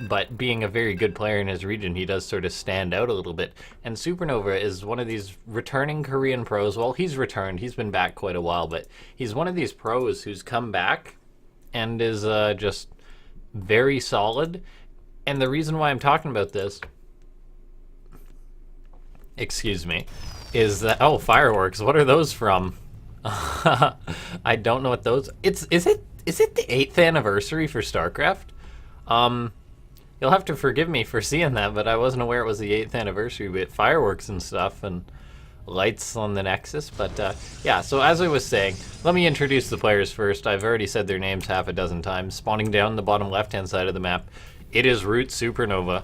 but being a very good player in his region, he does sort of stand out a little bit. And SuperNova is one of these returning Korean pros. Well, he's returned. He's been back quite a while, but he's one of these pros who's come back and is just very solid. And the reason why I'm talking about this, excuse me, is that, oh, fireworks. What are those from? I don't know what those. Is it the 8th anniversary for StarCraft? You'll have to forgive me for seeing that, but I wasn't aware it was the 8th anniversary with fireworks and stuff and lights on the Nexus. But yeah, so as I was saying, let me introduce the players first. I've already said their names half a dozen times. Spawning down the bottom left-hand side of the map, it is Root SuperNova.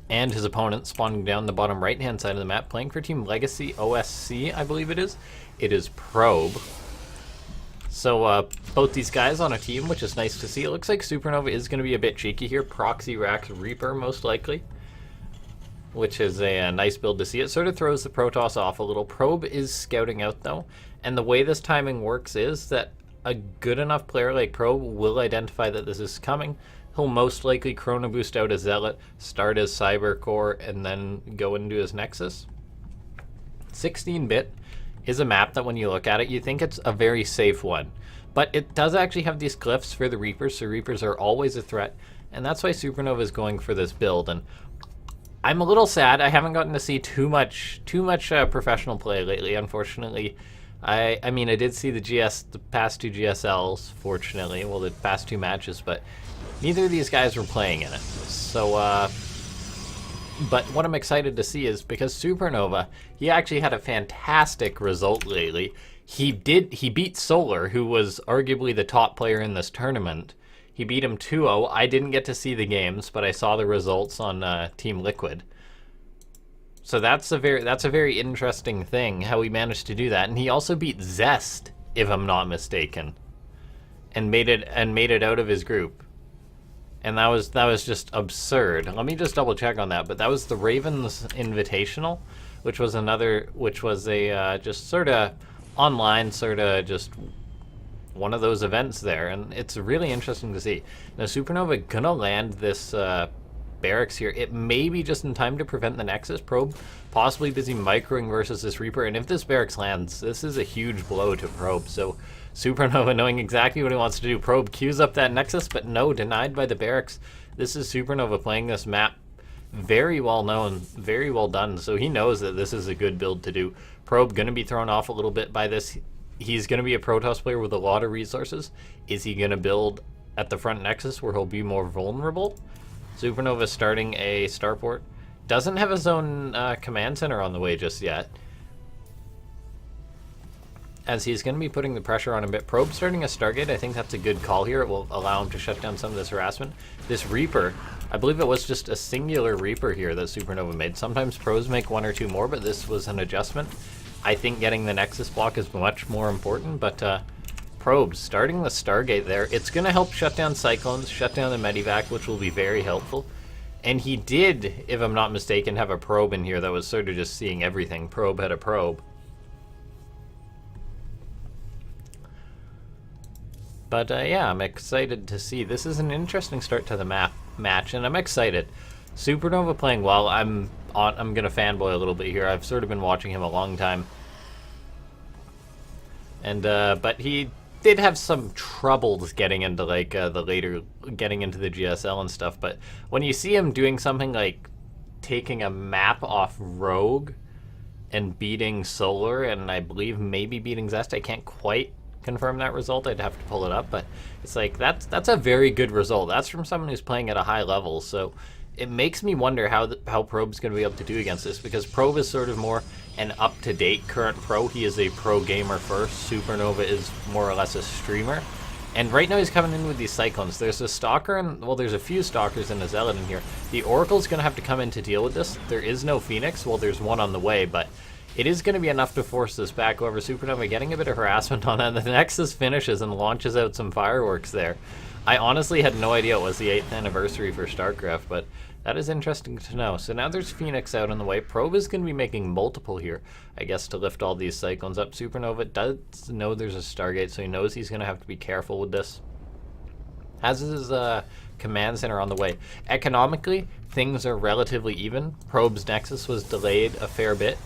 And his opponent spawning down the bottom right-hand side of the map, playing for Team Legacy OSC, I believe it is. It is Probe. So both these guys on a team, which is nice to see. It looks like SuperNova is going to be a bit cheeky here. Proxy Rax Reaper, most likely, which is a nice build to see. It sort of throws the Protoss off a little. Probe is scouting out, though. And the way this timing works is that a good enough player like Probe will identify that this is coming. He'll most likely Chrono Boost out his Zealot, start his Cyber Core, and then go into his Nexus. 16-bit is a map that when you look at it, you think it's a very safe one. But it does actually have these glyphs for the Reapers, so Reapers are always a threat. And that's why SuperNova is going for this build. And I'm a little sad. I haven't gotten to see too much professional play lately, unfortunately. I mean, I did see the past 2 GSLs, fortunately. Well, the past 2 matches, but neither of these guys were playing in it. So, but what I'm excited to see is because SuperNova, he actually had a fantastic result lately. He beat Solar, who was arguably the top player in this tournament. He beat him 2-0. I didn't get to see the games, but I saw the results on Team Liquid. So that's a very interesting thing how he managed to do that. And he also beat Zest, if I'm not mistaken, and made it out of his group. And that was just absurd. Let me just double check on that. But that was the Ravens Invitational, which was a just sort of online, sort of just one of those events there. And it's really interesting to see. Now SuperNova gonna land this barracks here. It may be just in time to prevent the Nexus. Probe possibly busy microing versus this Reaper. And if this barracks lands, this is a huge blow to Probe. So SuperNova knowing exactly what he wants to do. Probe queues up that Nexus, but no, denied by the barracks. This is SuperNova playing this map. Very well known, very well done. So he knows that this is a good build to do. Probe going to be thrown off a little bit by this. He's going to be a Protoss player with a lot of resources. Is he going to build at the front Nexus where he'll be more vulnerable? SuperNova starting a starport. Doesn't have his own command center on the way just yet, as he's going to be putting the pressure on a bit. Probe starting a Stargate, I think that's a good call here. It will allow him to shut down some of this harassment. This Reaper, I believe it was just a singular Reaper here that SuperNova made. Sometimes pros make 1 or 2 more, but this was an adjustment. I think getting the Nexus block is much more important, but Probe starting the Stargate there. It's going to help shut down Cyclones, shut down the Medivac, which will be very helpful. And he did, if I'm not mistaken, have a Probe in here that was sort of just seeing everything. Probe had a Probe. But yeah, I'm excited to see. This is an interesting start to the match, and I'm excited. SuperNova playing well. I'm gonna fanboy a little bit here. I've sort of been watching him a long time, and but he did have some troubles getting into like getting into the GSL and stuff. But when you see him doing something like taking a map off Rogue and beating Solar, and I believe maybe beating Zest, I can't quite confirm that result. I'd have to pull it up, but it's like that's a very good result. That's from someone who's playing at a high level. So it makes me wonder how Probe's going to be able to do against this, because Probe is sort of more an up-to-date current pro. He is a pro gamer first. SuperNova is more or less a streamer. And right now he's coming in with these Cyclones. There's a Stalker, and well, there's a few Stalkers and a Zealot in here. The Oracle's going to have to come in to deal with this. There is no Phoenix. Well, there's one on the way, but it is going to be enough to force this back over. SuperNova getting a bit of harassment on it. The Nexus finishes and launches out some fireworks there. I honestly had no idea it was the 8th anniversary for StarCraft, but that is interesting to know. So now there's Phoenix out on the way. Probe is going to be making multiple here, I guess, to lift all these Cyclones up. SuperNova does know there's a Stargate, so he knows he's going to have to be careful with this. Has his command center on the way. Economically, things are relatively even. Probe's Nexus was delayed a fair bit,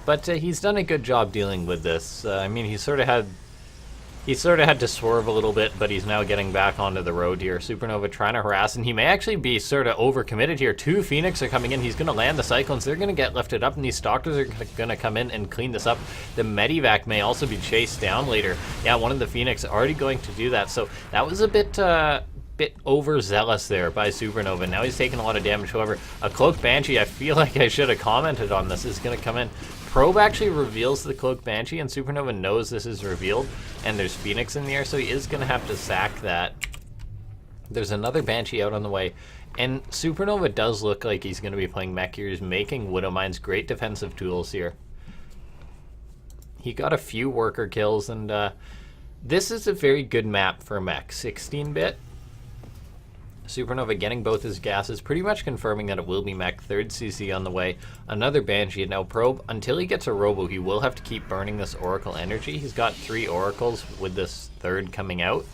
but he's done a good job dealing with this. I mean, he sort of had to swerve a little bit, but he's now getting back onto the road here. SuperNova trying to harass, and he may actually be sort of overcommitted here. 2 Phoenix are coming in. He's going to land the Cyclones. They're going to get lifted up, and these Stalkers are going to come in and clean this up. The Medivac may also be chased down later. Yeah, one of the Phoenix already going to do that. So that was a bit overzealous there by SuperNova. Now he's taking a lot of damage. However, a Cloak Banshee, I feel like I should have commented on this, is going to come in. Probe actually reveals the Cloak Banshee, and SuperNova knows this is revealed, and there's Phoenix in the air, so he is going to have to sack that. There's another Banshee out on the way, and SuperNova does look like he's going to be playing mech here. He's making Widowmine's great defensive tools here. He got a few worker kills, and this is a very good map for mech. 16-bit. SuperNova getting both his gases, pretty much confirming that it will be mech. 3rd CC on the way. Another Banshee. Now Probe, until he gets a Robo, he will have to keep burning this Oracle energy. He's got 3 Oracles with this 3rd coming out.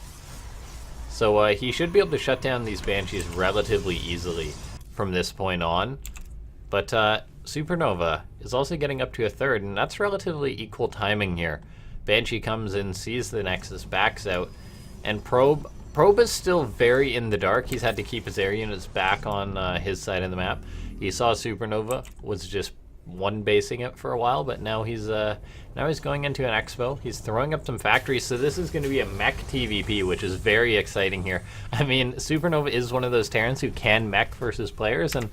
So he should be able to shut down these Banshees relatively easily from this point on. But SuperNova is also getting up to a 3rd, and that's relatively equal timing here. Banshee comes in, sees the Nexus, backs out, and Probe is still very in the dark. He's had to keep his air units back on his side of the map. He saw SuperNova was just one-basing it for a while, but now he's going into an expo. He's throwing up some factories, so this is going to be a mech TVP, which is very exciting here. I mean, SuperNova is one of those Terrans who can mech versus players, and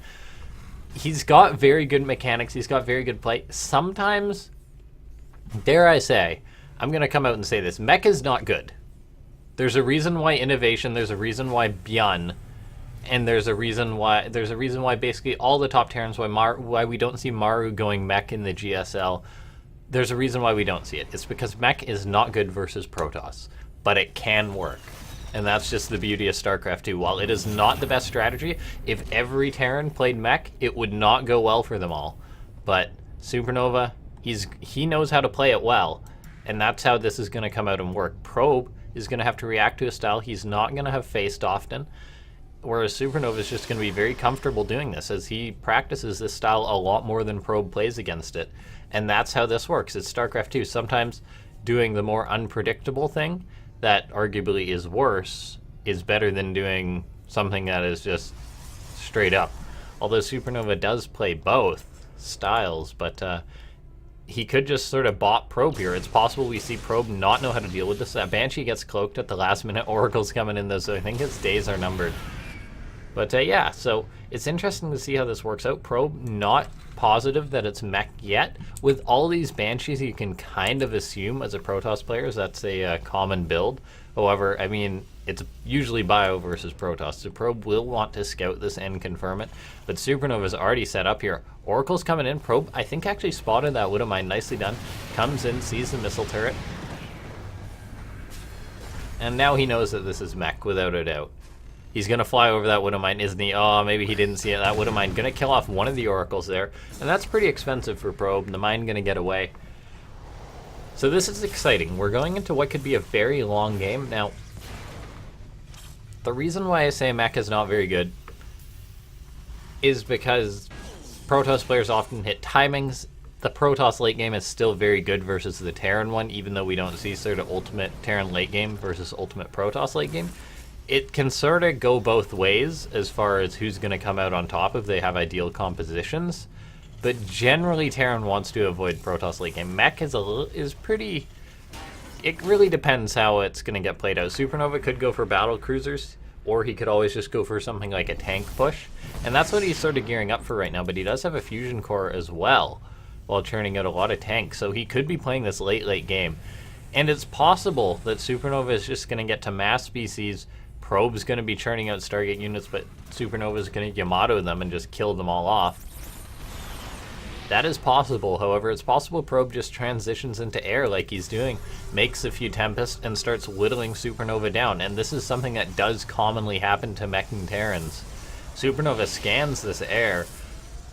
he's got very good mechanics. He's got very good play. Sometimes, dare I say, I'm going to come out and say this, mech is not good. There's a reason why Innovation, there's a reason why Bjorn, and there's a reason why basically all the top Terrans, why we don't see Maru going mech in the GSL. There's a reason why we don't see it. It's because mech is not good versus Protoss, but it can work. And that's just the beauty of StarCraft 2. While it is not the best strategy, if every Terran played mech, it would not go well for them all. But SuperNova, he knows how to play it well, and that's how this is going to come out and work. Probe is going to have to react to a style he's not going to have faced often, whereas SuperNova is just going to be very comfortable doing this, as he practices this style a lot more than Probe plays against it. And that's how this works. It's StarCraft 2. Sometimes doing the more unpredictable thing that arguably is worse is better than doing something that is just straight up. Although SuperNova does play both styles, but he could just sort of bot Probe here. It's possible we see Probe not know how to deal with this. That Banshee gets cloaked at the last minute. Oracle's coming in though, so I think his days are numbered. But yeah, so it's interesting to see how this works out. Probe not positive that it's mech yet. With all these Banshees, you can kind of assume as a Protoss player that's a common build. However, I mean, it's usually Bio versus Protoss, so Probe will want to scout this and confirm it. But SuperNova's already set up here. Oracle's coming in. Probe, I think, actually spotted that Widowmine. Nicely done. Comes in, sees the missile turret. And now he knows that this is mech, without a doubt. He's going to fly over that Widowmine, isn't he? Oh, maybe he didn't see it. That Widowmine going to kill off one of the Oracles there. And that's pretty expensive for Probe. The mine going to get away. So this is exciting. We're going into what could be a very long game. Now, the reason why I say mech is not very good is because Protoss players often hit timings. The Protoss late game is still very good versus the Terran one, even though we don't see sort of ultimate Terran late game versus ultimate Protoss late game. It can sort of go both ways as far as who's going to come out on top if they have ideal compositions. But generally, Terran wants to avoid Protoss late game. Mech is pretty... It really depends how it's going to get played out. SuperNova could go for battle cruisers, or he could always just go for something like a tank push. And that's what he's sort of gearing up for right now, but he does have a fusion core as well, while churning out a lot of tanks. So he could be playing this late game. And it's possible that SuperNova is just going to get to mass species. Probe's going to be churning out Stargate units, but SuperNova is going to Yamato them and just kill them all off. That is possible. However, it's possible Probe just transitions into air like he's doing, makes a few Tempests, and starts whittling SuperNova down. And this is something that does commonly happen to meching Terrans. SuperNova scans this air,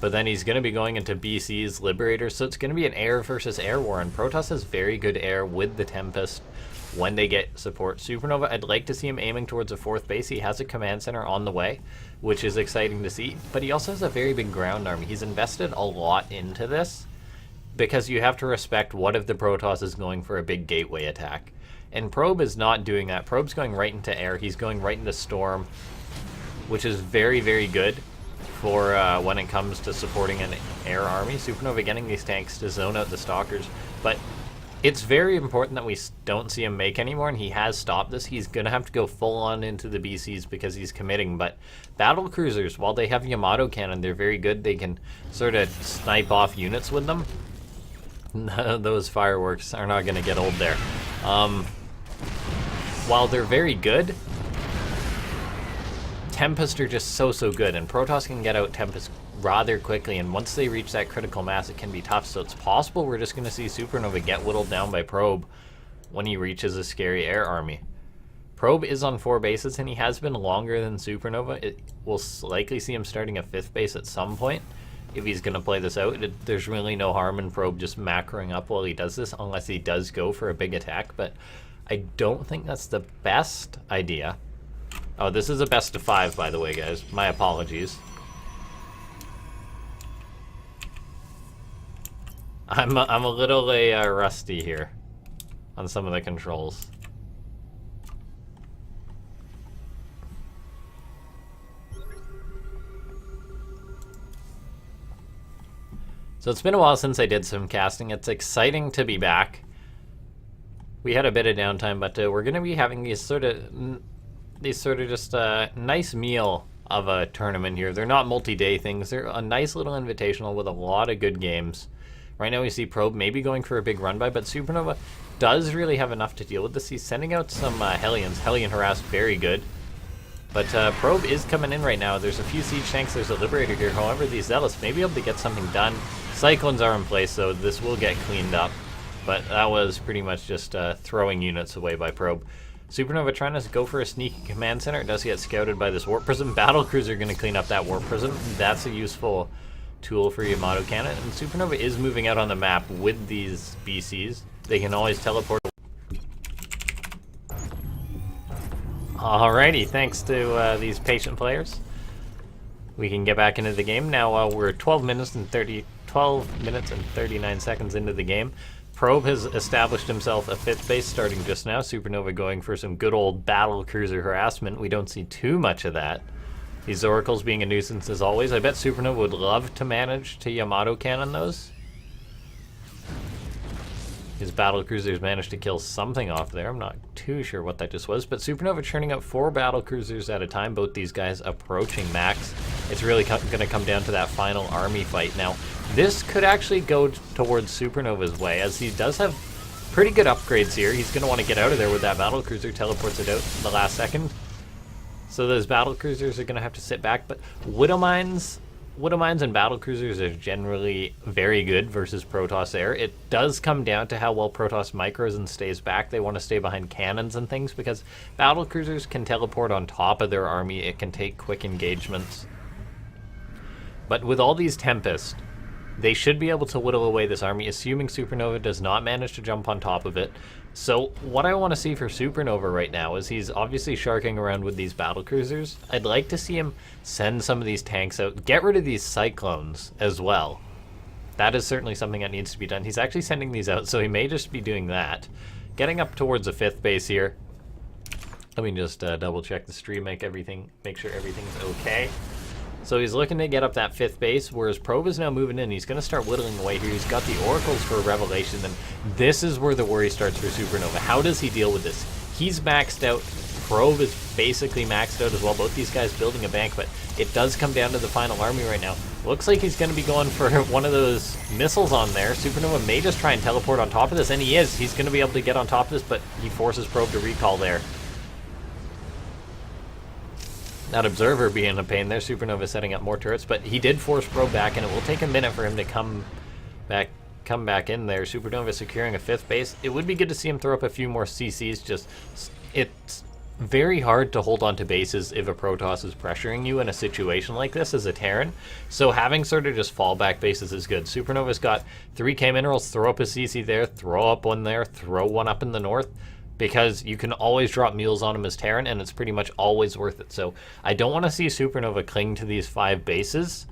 but then he's going to be going into BC's Liberators, so it's going to be an air versus air war. And Protoss has very good air with the Tempest. when they get support. SuperNova, I'd like to see him aiming towards a 4th base. He has a command center on the way, which is exciting to see, but he also has a very big ground army. He's invested a lot into this because you have to respect what if the Protoss is going for a big gateway attack. And Probe is not doing that. Probe's going right into air. He's going right into storm, which is very, very good for when it comes to supporting an air army. SuperNova getting these tanks to zone out the stalkers, but it's very important that we don't see him make anymore, and he has stopped this. He's going to have to go full on into the BCs because he's committing, but battle cruisers, while they have Yamato cannon, they're very good. They can sort of snipe off units with them. Those fireworks are not going to get old there. While they're very good, Tempest are just so good, and Protoss can get out Tempest rather quickly, and once they reach that critical mass, it can be tough. So it's possible we're just going to see SuperNova get whittled down by Probe when he reaches a scary air army. Probe is on 4 bases, and he has been longer than SuperNova. We'll likely see him starting a 5th base at some point if he's going to play this out. There's really no harm in Probe just macroing up while he does this, unless he does go for a big attack, but I don't think that's the best idea. Oh, this is a best of 5, by the way, guys. My apologies. I'm a little rusty here on some of the controls. So it's been a while since I did some casting. It's exciting to be back. We had a bit of downtime, but we're going to be having these sort of just nice meal of a tournament here. They're not multi-day things. They're a nice little invitational with a lot of good games. Right now we see Probe maybe going for a big run by, but SuperNova does really have enough to deal with this. He's sending out some Hellions. Hellion harass, very good. But Probe is coming in right now. There's a few siege tanks. There's a Liberator here. However, these Zealots may be able to get something done. Cyclones are in place, so this will get cleaned up. But that was pretty much just throwing units away by Probe. SuperNova trying to go for a sneaky command center. It does get scouted by this Warp Prism. Battlecruiser going to clean up that Warp Prism. That's a useful tool for Yamato cannon. And SuperNova is moving out on the map with these BCs. They can always teleport. Alrighty, thanks to these patient players. We can get back into the game. Now we're 12 minutes and 39 seconds into the game. Probe has established himself a 5th base starting just now. SuperNova going for some good old battle cruiser harassment. We don't see too much of that. These Oracles being a nuisance as always. I bet SuperNova would love to manage to Yamato cannon those. His battle cruisers managed to kill something off there. I'm not too sure what that just was, but SuperNova churning out 4 battle cruisers at a time. Both these guys approaching max. It's really going to come down to that final army fight. Now, this could actually go towards SuperNova's way, as he does have pretty good upgrades here. He's going to want to get out of there with that battle cruiser. Teleports it out in the last second. So those battle cruisers are going to have to sit back, but Widow Mines and battle cruisers are generally very good versus Protoss Air. It does come down to how well Protoss micros and stays back. They want to stay behind cannons and things because battle cruisers can teleport on top of their army. It can take quick engagements. But with all these Tempest, they should be able to whittle away this army, assuming SuperNova does not manage to jump on top of it. So what I want to see for SuperNova right now is he's obviously sharking around with these battle cruisers. I'd like to see him send some of these tanks out, get rid of these Cyclones as well. That is certainly something that needs to be done. He's actually sending these out, so he may just be doing that. Getting up towards a 5th base here. Let me just double check the stream, make sure everything's okay. So he's looking to get up that 5th base, whereas Probe is now moving in. He's going to start whittling away here. He's got the Oracles for a Revelation, and this is where the worry starts for SuperNova. How does he deal with this? He's maxed out. Probe is basically maxed out as well. Both these guys building a bank, but it does come down to the final army right now. Looks like he's going to be going for one of those missiles on there. SuperNova may just try and teleport on top of this, and he is. He's going to be able to get on top of this, but he forces Probe to recall there. That Observer being a pain there. SuperNova setting up more turrets, but he did force Probe back, and it will take a minute for him to come back in there. SuperNova securing a 5th base. It would be good to see him throw up a few more CCs. Just, it's very hard to hold on to bases if a Protoss is pressuring you in a situation like this as a Terran. So having sort of just fallback bases is good. SuperNova's got 3K minerals. Throw up a CC there. Throw up one there. Throw one up in the north. because you can always drop mules on him as Terran, and it's pretty much always worth it. So I don't want to see SuperNova cling to these 5 bases.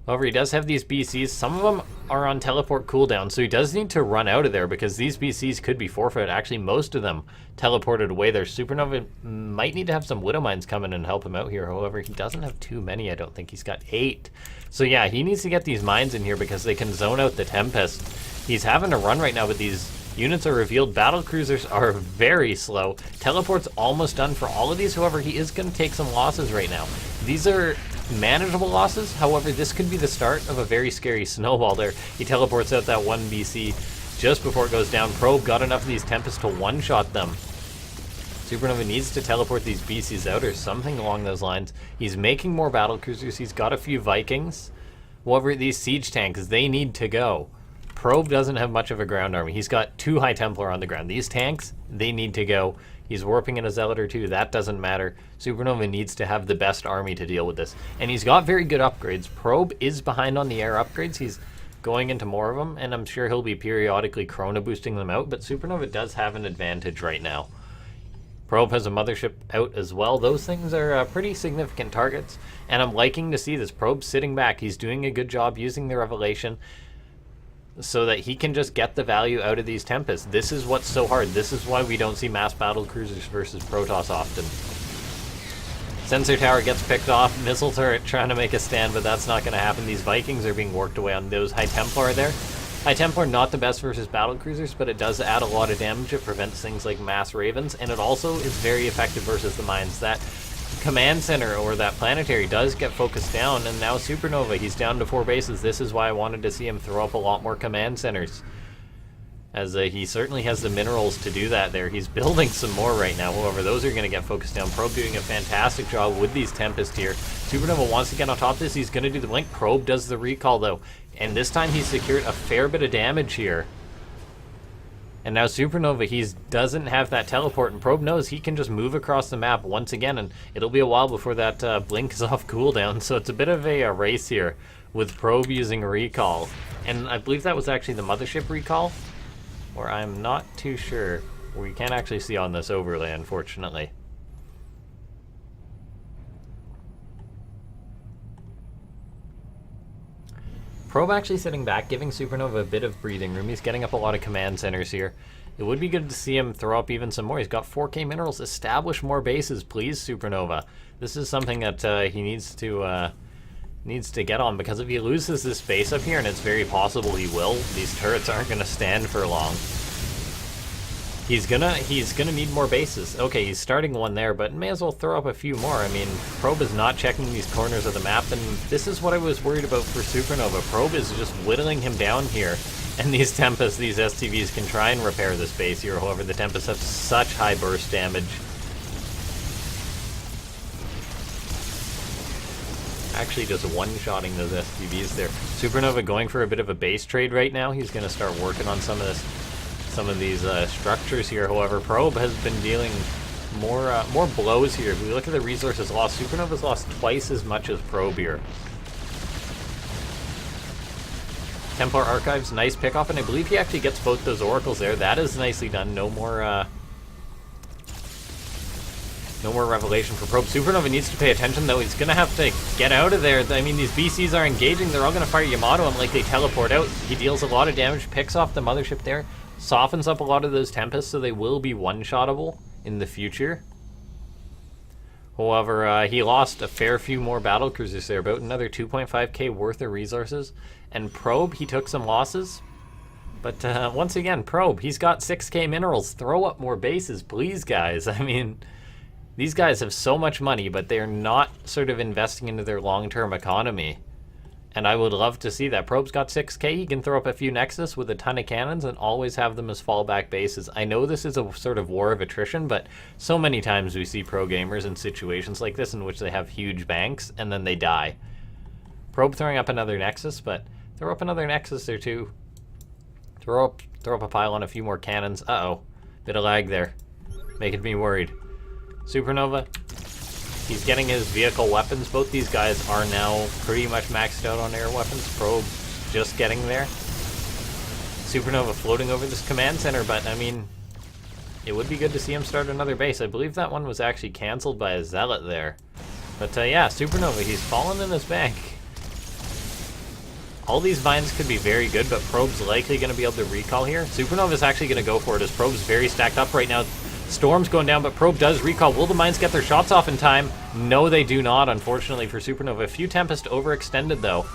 However, he does have these BCs. Some of them are on teleport cooldown, so he does need to run out of there because these BCs could be forfeit. Actually, most of them teleported away there. SuperNova might need to have some Widow Mines come in and help him out here. However, he doesn't have too many, I don't think. He's got 8. So yeah, he needs to get these mines in here because they can zone out the Tempest. He's having to run right now, but these units are revealed. Battle cruisers are very slow. Teleport's almost done for all of these. However, he is going to take some losses right now. These are manageable losses. However, this could be the start of a very scary snowball there. He teleports out that 1 BC just before it goes down. Probe got enough of these Tempests to one-shot them. SuperNova needs to teleport these BCs out or something along those lines. He's making more battle cruisers. He's got a few Vikings. However, these siege tanks, they need to go. Probe doesn't have much of a ground army. He's got 2 High Templar on the ground. These tanks, they need to go. He's warping in a Zealot or 2. That doesn't matter. SuperNova needs to have the best army to deal with this. And he's got very good upgrades. Probe is behind on the air upgrades. He's going into more of them, and I'm sure he'll be periodically chrono boosting them out, but SuperNova does have an advantage right now. Probe has a mothership out as well. Those things are pretty significant targets, and I'm liking to see this. Probe sitting back. He's doing a good job using the Revelation so that he can just get the value out of these Tempests. This is what's so hard. This is why we don't see mass battle cruisers versus Protoss often. Sensor tower gets picked off. Missile turret trying to make a stand, but that's not going to happen. These Vikings are being worked away on. Those High Templar there. High Templar not the best versus battle cruisers, but it does add a lot of damage. It prevents things like mass ravens, and it also is very effective versus the mines. That command center or that planetary does get focused down, and now SuperNova, he's down to 4 bases. This is why I wanted to see him throw up a lot more command centers, as he certainly has the minerals to do that there. He's building some more right now. However, those are going to get focused down. Probe doing a fantastic job with these Tempests here. SuperNova wants to get on top of this. He's going to do the blink. Probe does the recall though, and this time he's secured a fair bit of damage here. And now SuperNova, he doesn't have that teleport, and Probe knows he can just move across the map once again, and it'll be a while before that blink is off cooldown. So it's a bit of a race here with Probe using recall. And I believe that was actually the mothership recall, or I'm not too sure. We can't actually see on this overlay, unfortunately. Probe actually sitting back, giving SuperNova a bit of breathing room. He's getting up a lot of command centers here. It would be good to see him throw up even some more. He's got 4K minerals. Establish more bases, please, SuperNova. This is something that he needs to get on, because if he loses this base up here, and it's very possible he will, these turrets aren't going to stand for long. He's gonna need more bases. Okay, he's starting one there, but may as well throw up a few more. I mean, Probe is not checking these corners of the map, and this is what I was worried about for SuperNova. Probe is just whittling him down here, and these Tempests, these STVs can try and repair this base here. However, the Tempests have such high burst damage. Actually just one-shotting those STVs there. SuperNova going for a bit of a base trade right now. He's going to start working on some of these structures here. However, Probe has been dealing more blows here. If we look at the resources lost, SuperNova's lost twice as much as Probe here. Templar Archives, nice pickoff, and I believe he actually gets both those oracles there. That is nicely done. No more revelation for Probe. SuperNova needs to pay attention, though. He's going to have to get out of there. I mean, these BCs are engaging. They're all going to fire Yamato him like they teleport out. He deals a lot of damage, picks off the mothership there, softens up a lot of those Tempests, so they will be one-shottable in the future. However, he lost a fair few more battle cruisers there, about another 2.5k worth of resources. And Probe, he took some losses. But once again, Probe, he's got 6k minerals. Throw up more bases, please, guys. I mean, these guys have so much money, but they're not sort of investing into their long-term economy. And I would love to see that. Probe's got 6k. He can throw up a few Nexus with a ton of cannons and always have them as fallback bases. I know this is a sort of war of attrition, but so many times we see pro gamers in situations like this in which they have huge banks and then they die. Probe throwing up another Nexus, but throw up another Nexus or two. Throw up a pile on a few more cannons. Uh-oh. Bit of lag there. Making me worried. SuperNova, he's getting his vehicle weapons. Both these guys are now pretty much maxed out on air weapons. Probe just getting there. SuperNova floating over this command center, but I mean, It would be good to see him start another base. I believe that one was actually canceled by a Zealot there. But yeah, SuperNova, he's fallen in his bank. All these vines could be very good, but Probe's likely going to be able to recall here. SuperNova's actually going to go for it as Probe's very stacked up right now. Storm's going down, but Probe does recall. Will the mines get their shots off in time? No, they do not, unfortunately, for SuperNova. A few Tempest overextended, though.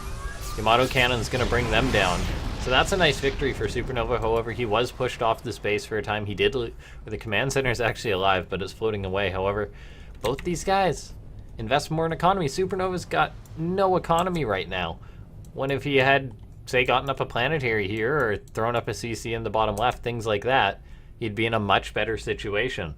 Yamato Cannon's going to bring them down. So that's a nice victory for SuperNova. However, he was pushed off the space for a time. He did, the command center is actually alive, but it's floating away. However, both these guys invest more in economy. SuperNova's got no economy right now. When if he had, say, gotten up a planetary here or thrown up a CC in the bottom left, things like that, he'd be in a much better situation.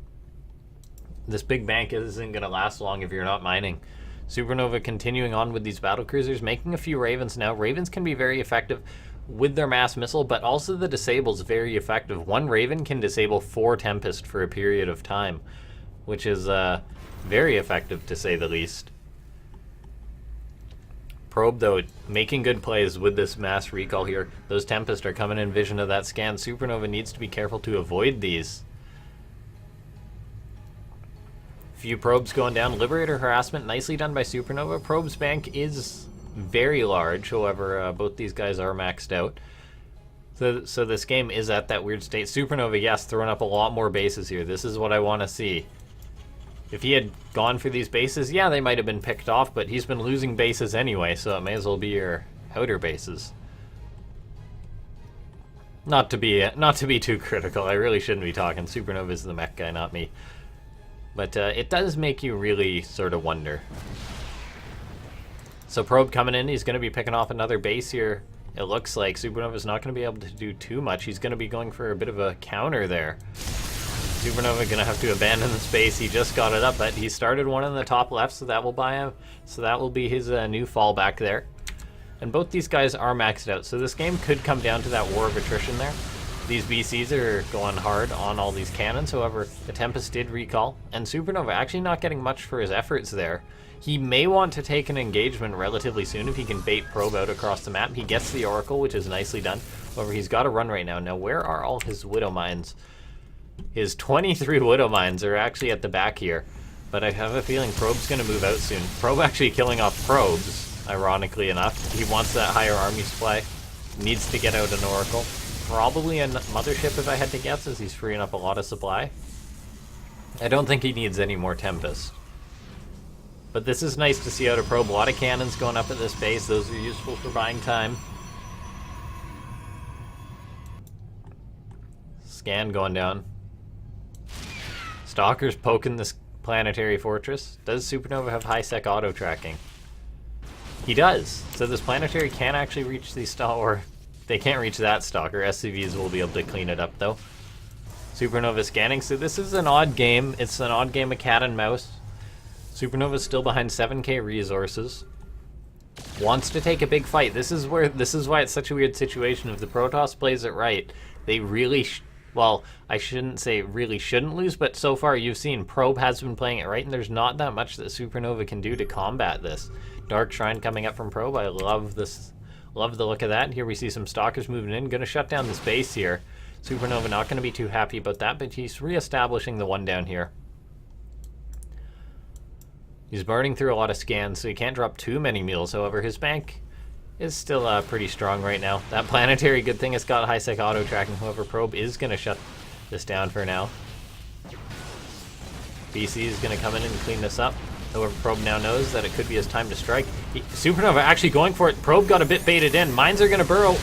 This big bank isn't going to last long if you're not mining. SuperNova continuing on with these battle cruisers, making a few Ravens now. Ravens can be very effective with their mass missile, but also the disable's very effective. One Raven can disable 4 Tempest for a period of time, which is very effective to say the least. Probe, though, making good plays with this mass recall here. Those Tempest are coming in vision of that scan. SuperNova needs to be careful to avoid these. Few probes going down. Liberator harassment, nicely done by SuperNova. Probe's bank is very large. However, both these guys are maxed out. So this game is at that weird state. SuperNova, yes, throwing up a lot more bases here. This is what I want to see. If he had gone for these bases, yeah, they might have been picked off, but he's been losing bases anyway, so it may as well be your outer bases. Not to be too critical, I really shouldn't be talking. SuperNova's the mech guy, not me. But it does make you really sort of wonder. So Probe coming in, he's going to be picking off another base here. It looks like SuperNova's not going to be able to do too much. He's going to be going for a bit of a counter there. SuperNova gonna have to abandon the space. He just got it up, but he started one in the top left, so that will buy him. So that will be his new fallback there. And both these guys are maxed out, so this game could come down to that war of attrition there. These BCs are going hard on all these cannons. However, the Tempest did recall, and SuperNova actually not getting much for his efforts there. He may want to take an engagement relatively soon if he can bait Probe out across the map. He gets the Oracle, which is nicely done. However, he's got to run right now. Now, where are all his Widow Mines? His 23 Widow Mines are actually at the back here, but I have a feeling Probe's going to move out soon. Probe actually killing off Probes, ironically enough. He wants that higher army supply, needs to get out an Oracle. Probably a Mothership if I had to guess, as he's freeing up a lot of supply. I don't think he needs any more Tempest. But this is nice to see out of Probe. A lot of cannons going up at this base. Those are useful for buying time. Scan going down. Stalker's poking this planetary fortress. Does SuperNova have high-sec auto-tracking? He does. So this planetary can actually reach the or they can't reach that Stalker. SCVs will be able to clean it up, though. SuperNova scanning. So this is an odd game. It's an odd game of cat and mouse. SuperNova's still behind 7k resources. Wants to take a big fight. This is why it's such a weird situation. If the Protoss plays it right, they really well, I shouldn't say really shouldn't lose, but so far you've seen Probe has been playing it right, and there's not that much that SuperNova can do to combat this. Dark Shrine coming up from Probe. I love this. Love the look of that. Here we see some Stalkers moving in. Going to shut down this base here. SuperNova not going to be too happy about that, but he's reestablishing the one down here. He's burning through a lot of scans, so he can't drop too many meals. However, his bank is still pretty strong right now. That planetary, good thing it's got high-sec auto-tracking. However, Probe is going to shut this down for now. BC is going to come in and clean this up. However, Probe now knows that it could be his time to strike. SuperNova actually going for it. Probe got a bit baited in. Mines are going to burrow.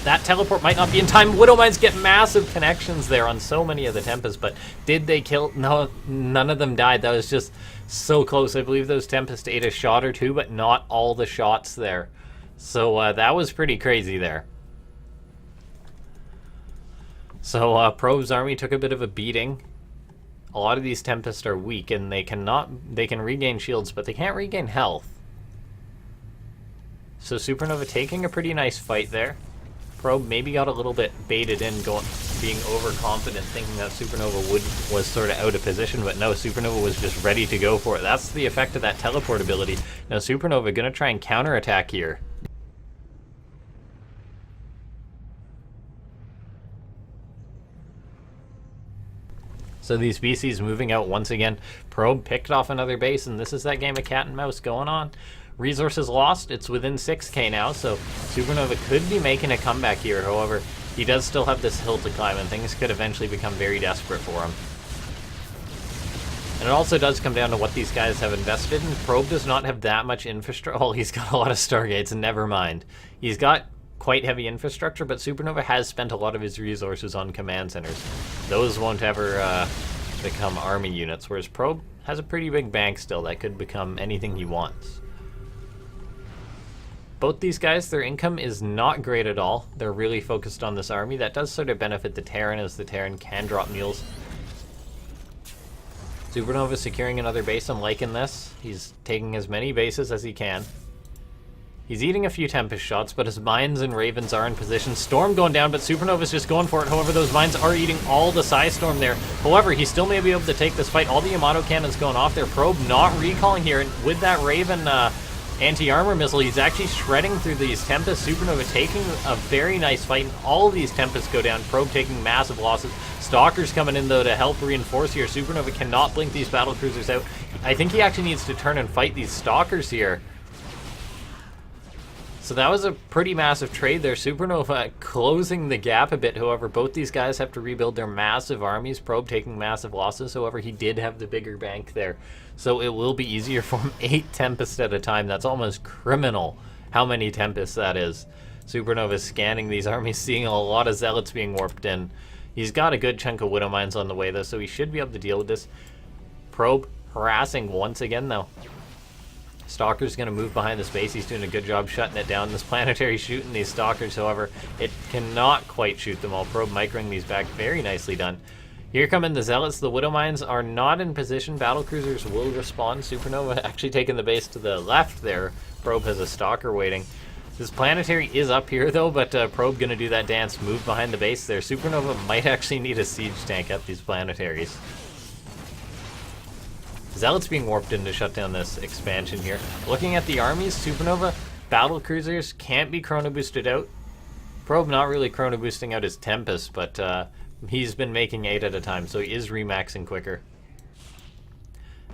That teleport might not be in time. Widow Mines get massive connections there on so many of the Tempests, but did they kill? No, none of them died. That was just so close. I believe those Tempests ate a shot or two, but not all the shots there. So that was pretty crazy there. So Probe's army took a bit of a beating. A lot of these Tempests are weak, and they can regain shields, but they can't regain health. So SuperNova taking a pretty nice fight there. Probe maybe got a little bit baited in, being overconfident, thinking that SuperNova was sort of out of position, but no, SuperNova was just ready to go for it. That's the effect of that teleport ability. Now SuperNova gonna try and counterattack here. So these BCs moving out once again. Probe picked off another base, and this is that game of cat and mouse going on. Resources lost. It's within 6k now, so SuperNova could be making a comeback here. However, he does still have this hill to climb, and things could eventually become very desperate for him. And it also does come down to what these guys have invested in. Probe does not have that much infrastructure. Oh, he's got a lot of Stargates, and never mind. He's got quite heavy infrastructure, but SuperNova has spent a lot of his resources on command centers. Those won't ever become army units, whereas Probe has a pretty big bank still that could become anything he wants. Both these guys, their income is not great at all. They're really focused on this army. That does sort of benefit the Terran, as the Terran can drop mules. SuperNova securing another base. I'm liking this. He's taking as many bases as he can. He's eating a few Tempest shots, but his mines and Ravens are in position. Storm going down, but SuperNova's just going for it. However, those mines are eating all the Psystorm there. However, he still may be able to take this fight. All the Yamato cannons going off there. Probe not recalling here, and with that Raven anti-armor missile, he's actually shredding through these Tempest. SuperNova taking a very nice fight, and all of these Tempests go down. Probe taking massive losses. Stalkers coming in, though, to help reinforce here. SuperNova cannot blink these battle cruisers out. I think he actually needs to turn and fight these Stalkers here. So that was a pretty massive trade there. SuperNova closing the gap a bit. However, both these guys have to rebuild their massive armies. Probe taking massive losses. However, he did have the bigger bank there. So it will be easier for him. 8 Tempests at a time. That's almost criminal how many Tempests that is. SuperNova scanning these armies, seeing a lot of Zealots being warped in. He's got a good chunk of Widow Mines on the way, though, so he should be able to deal with this. Probe harassing once again, though. Stalker's going to move behind this base. He's doing a good job shutting it down. This planetary shooting these Stalkers, however, it cannot quite shoot them all. Probe microing these back. Very nicely done. Here come in the Zealots. The Widow Mines are not in position. Battle cruisers will respond. SuperNova actually taking the base to the left there. Probe has a Stalker waiting. This planetary is up here, though, but Probe going to do that dance, move behind the base there. SuperNova might actually need a siege tank at these planetaries. Zealots being warped in to shut down this expansion here. Looking at the armies, SuperNova, battle cruisers can't be chrono boosted out. Probe not really chrono boosting out his Tempest, but he's been making 8 at a time, so he is remaxing quicker.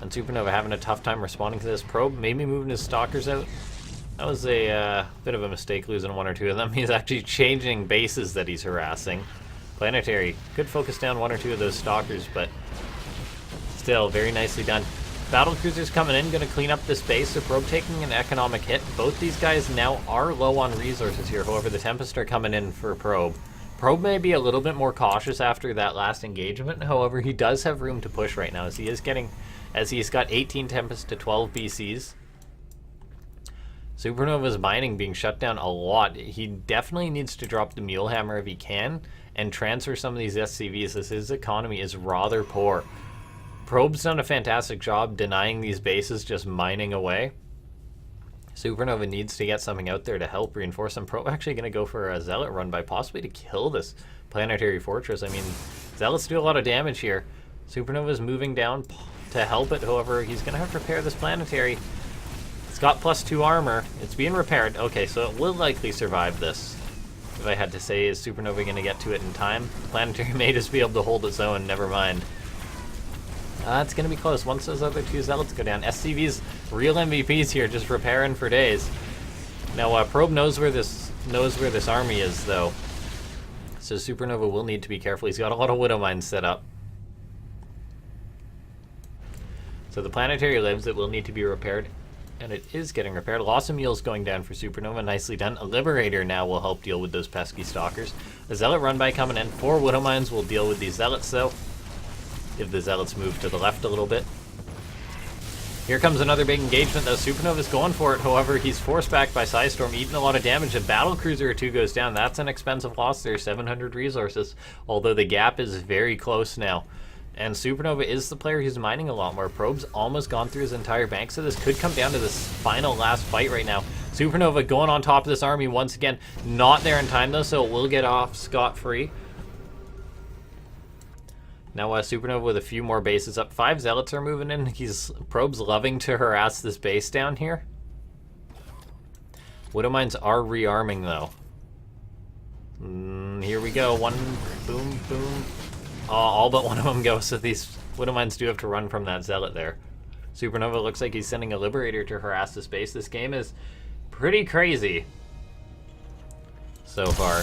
And SuperNova having a tough time responding to this. Probe maybe moving his Stalkers out. That was a bit of a mistake, losing 1 or 2 of them. He's actually changing bases that he's harassing. Planetary could focus down 1 or 2 of those Stalkers, but still, very nicely done. Battle cruisers coming in, going to clean up this base. So Probe taking an economic hit. Both these guys now are low on resources here. However, the Tempest are coming in for Probe. Probe may be a little bit more cautious after that last engagement. However, he does have room to push right now, as he's got 18 Tempests to 12 BCs. SuperNova's mining being shut down a lot. He definitely needs to drop the Mule Hammer if he can and transfer some of these SCVs, as his economy is rather poor. Probe's done a fantastic job denying these bases, just mining away. SuperNova needs to get something out there to help reinforce them. Probe actually going to go for a Zealot run by, possibly to kill this planetary fortress. I mean, Zealots do a lot of damage here. SuperNova's moving down to help it. However, he's going to have to repair this planetary. It's got +2 armor. It's being repaired. Okay, so it will likely survive this. If I had to say, is SuperNova going to get to it in time? Planetary may just be able to hold its own, never mind. It's going to be close once those other 2 Zealots go down. SCV's real MVPs here, just repairing for days. Now, Probe knows where this army is, though. So SuperNova will need to be careful. He's got a lot of Widow Mines set up. So the planetary lives. It will need to be repaired. And it is getting repaired. Loss of Mules going down for SuperNova. Nicely done. A Liberator now will help deal with those pesky Stalkers. A Zealot run by coming in. 4 Widow Mines will deal with these Zealots, though. If the Zealots move to the left a little bit. Here comes another big engagement, though. SuperNova's going for it. However, he's forced back by Psystorm, eating a lot of damage. A battle cruiser or 2 goes down. That's an expensive loss there. 700 resources. Although the gap is very close now. And SuperNova is the player who's mining a lot more. Probe's almost gone through his entire bank, so this could come down to this final last fight right now. SuperNova going on top of this army once again. Not there in time, though, so it will get off scot-free. Now SuperNova with a few more bases up. 5 Zealots are moving in. Probe's loving to harass this base down here. Widow Mines are rearming, though. Here we go. 1, boom, boom. All but one of them go, so these Widowmines do have to run from that Zealot there. SuperNova looks like he's sending a Liberator to harass this base. This game is pretty crazy so far.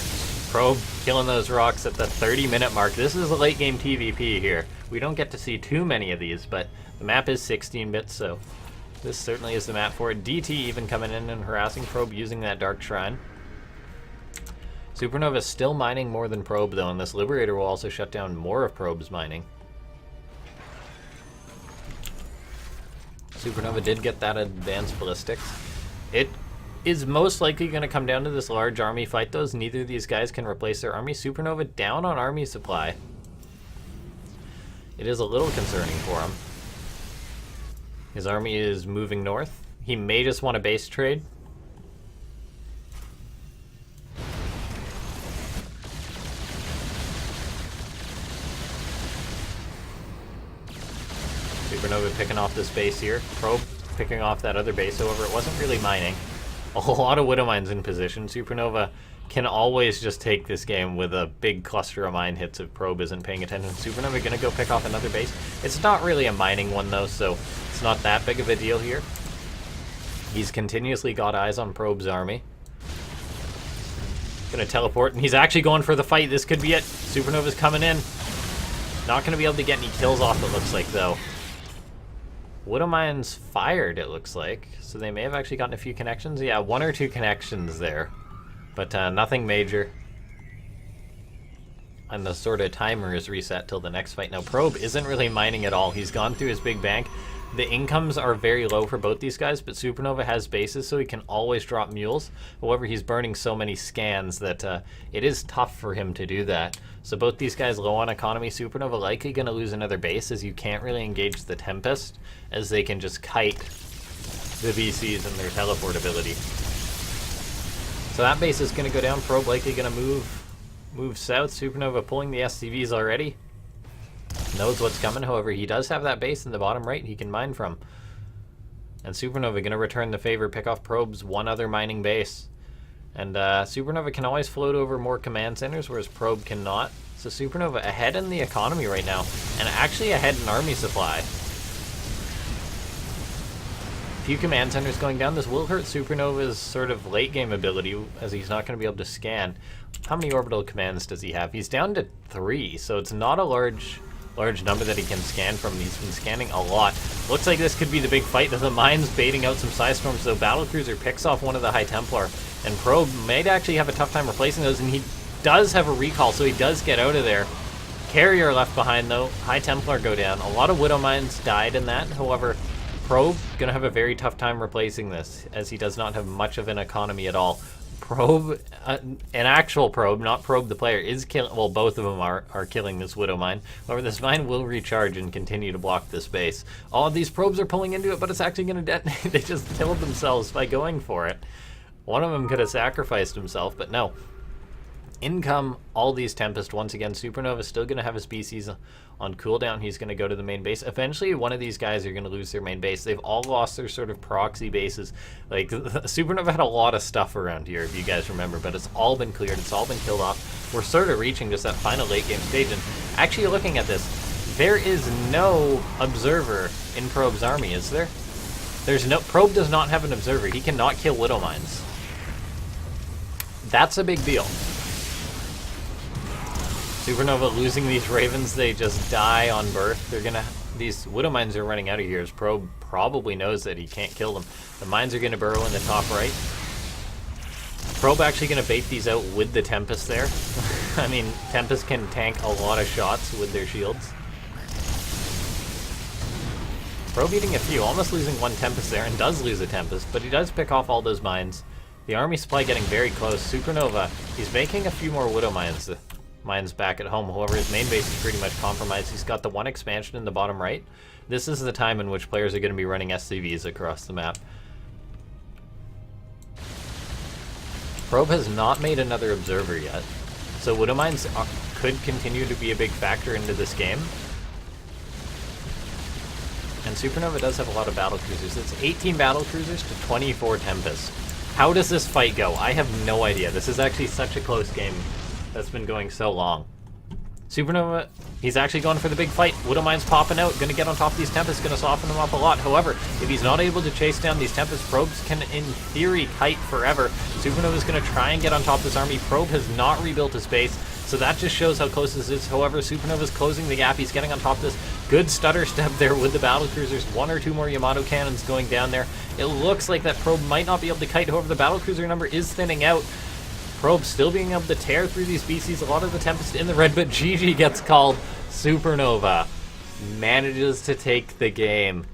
Probe killing those rocks at the 30-minute mark. This is a late game TVP here. We don't get to see too many of these, but the map is 16-bit, so this certainly is the map for it. DT even coming in and harassing Probe using that Dark Shrine. SuperNova is still mining more than Probe, though, and this Liberator will also shut down more of Probe's mining. SuperNova did get that advanced ballistics. It is most likely going to come down to this large army fight, though, as neither of these guys can replace their army. SuperNova down on army supply. It is a little concerning for him. His army is moving north. He may just want a base trade. SuperNova picking off this base here. Probe picking off that other base. However, it wasn't really mining. A lot of Widowmines in position. SuperNova can always just take this game with a big cluster of mine hits if Probe isn't paying attention. SuperNova gonna go pick off another base. It's not really a mining one though, so it's not that big of a deal here. He's continuously got eyes on Probe's army. Gonna teleport, and he's actually going for the fight. This could be it. SuperNova's coming in. Not gonna be able to get any kills off, it looks like, though. Widowmines fired, it looks like. So they may have actually gotten a few connections. Yeah, 1 or 2 connections there. But nothing major. And the sort of timer is reset till the next fight. Now, Probe isn't really mining at all. He's gone through his big bank. The incomes are very low for both these guys, but SuperNova has bases, so he can always drop mules. However, he's burning so many scans that it is tough for him to do that. So both these guys low on economy. SuperNova likely going to lose another base, as you can't really engage the Tempest, as they can just kite the VCs and their teleport ability. So that base is going to go down. Probe likely going to move south. SuperNova pulling the SCVs already. Knows what's coming. However, he does have that base in the bottom right he can mine from. And SuperNova going to return the favor, pick off Probe's one other mining base. And SuperNova can always float over more command centers, whereas Probe cannot. So SuperNova ahead in the economy right now, and actually ahead in army supply. Few command centers going down. This will hurt SuperNova's sort of late game ability, as he's not going to be able to scan. How many orbital commands does he have? He's down to 3, so it's not a large number that he can scan from. He's been scanning a lot. Looks like this could be the big fight. The mine's baiting out some Psystorms, so Battlecruiser picks off one of the High Templar, and Probe might actually have a tough time replacing those, and he does have a recall, so he does get out of there. Carrier left behind, though. High Templar go down. A lot of Widowmines died in that. However, Probe gonna have a very tough time replacing this, as he does not have much of an economy at all. Probe, an actual Probe, not Probe the player, is killing. Well, both of them are killing this Widowmine. However, this mine will recharge and continue to block this base. All of these Probes are pulling into it, but it's actually going to detonate. They just killed themselves by going for it. One of them could have sacrificed himself, but no. In come all these Tempest. Once again, SuperNova is still going to have his BCs on cooldown. He's going to go to the main base. Eventually, one of these guys are going to lose their main base. They've all lost their sort of proxy bases. Like, SuperNova had a lot of stuff around here, if you guys remember, but it's all been cleared. It's all been killed off. We're sort of reaching just that final late game stage, and actually looking at this, there is no observer in Probe's army, is there? There's no... Probe does not have an observer. He cannot kill Widowmines. That's a big deal. SuperNova losing these Ravens, they just die on birth. They're gonna... These Widowmines are running out of here. Probe probably knows that he can't kill them. The mines are gonna burrow in the top right. Probe actually gonna bait these out with the Tempest there. I mean, Tempest can tank a lot of shots with their shields. Probe eating a few, almost losing one Tempest there, and does lose a Tempest, but he does pick off all those mines. The army supply getting very close. SuperNova, he's making a few more Widowmines. Mine's back at home. However, his main base is pretty much compromised. He's got the one expansion in the bottom right. This is the time in which players are going to be running SCVs across the map. Probe has not made another observer yet, so Widowmines could continue to be a big factor into this game. And SuperNova does have a lot of battlecruisers. It's 18 battlecruisers to 24 Tempest. How does this fight go? I have no idea. This is actually such a close game that's been going so long. SuperNova, he's actually going for the big fight. Widowmine's popping out, going to get on top of these Tempests, going to soften them up a lot. However, if he's not able to chase down these Tempest, Probes can, in theory, kite forever. SuperNova's going to try and get on top of this army. Probe has not rebuilt his base, so that just shows how close this is. However, SuperNova's closing the gap. He's getting on top of this. Good stutter step there with the battlecruisers. 1 or 2 more Yamato cannons going down there. It looks like that Probe might not be able to kite. However, the battlecruiser number is thinning out. Probe still being able to tear through these BCs. A lot of the Tempest in the red, but GG gets called. SuperNova manages to take the game.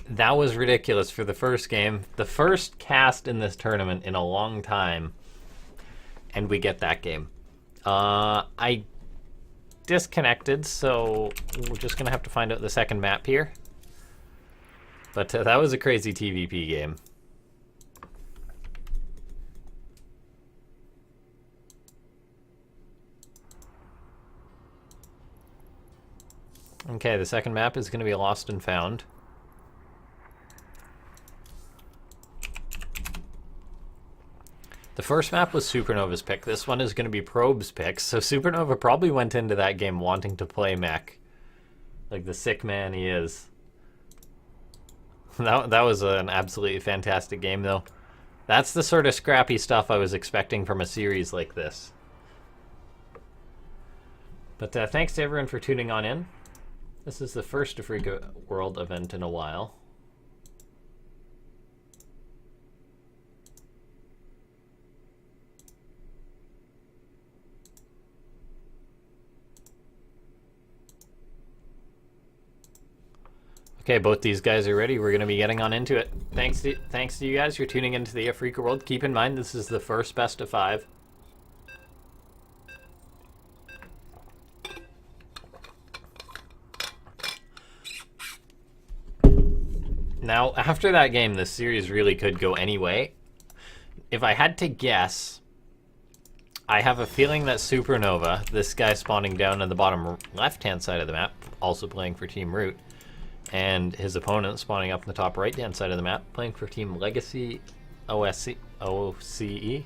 That was ridiculous for the first game. The first cast in this tournament in a long time. And we get that game. I disconnected, so we're just going to have to find out the second map here. But that was a crazy TVP game. Okay, the second map is going to be Lost and Found. The first map was SuperNova's pick. This one is going to be Probe's pick. So SuperNova probably went into that game wanting to play mech. Like the sick man he is. That was an absolutely fantastic game, though. That's the sort of scrappy stuff I was expecting from a series like this. But thanks to everyone for tuning on in. This is the first Afreeca World event in a while. Okay, both these guys are ready. We're going to be getting on into it. Thanks to you guys for tuning into the Afreeca World. Keep in mind, this is the first best of 5. Now, after that game, this series really could go any way. If I had to guess, I have a feeling that SuperNova, this guy spawning down on the bottom left-hand side of the map, also playing for Team Root, and his opponent spawning up in the top right-hand side of the map, playing for Team Legacy OCE?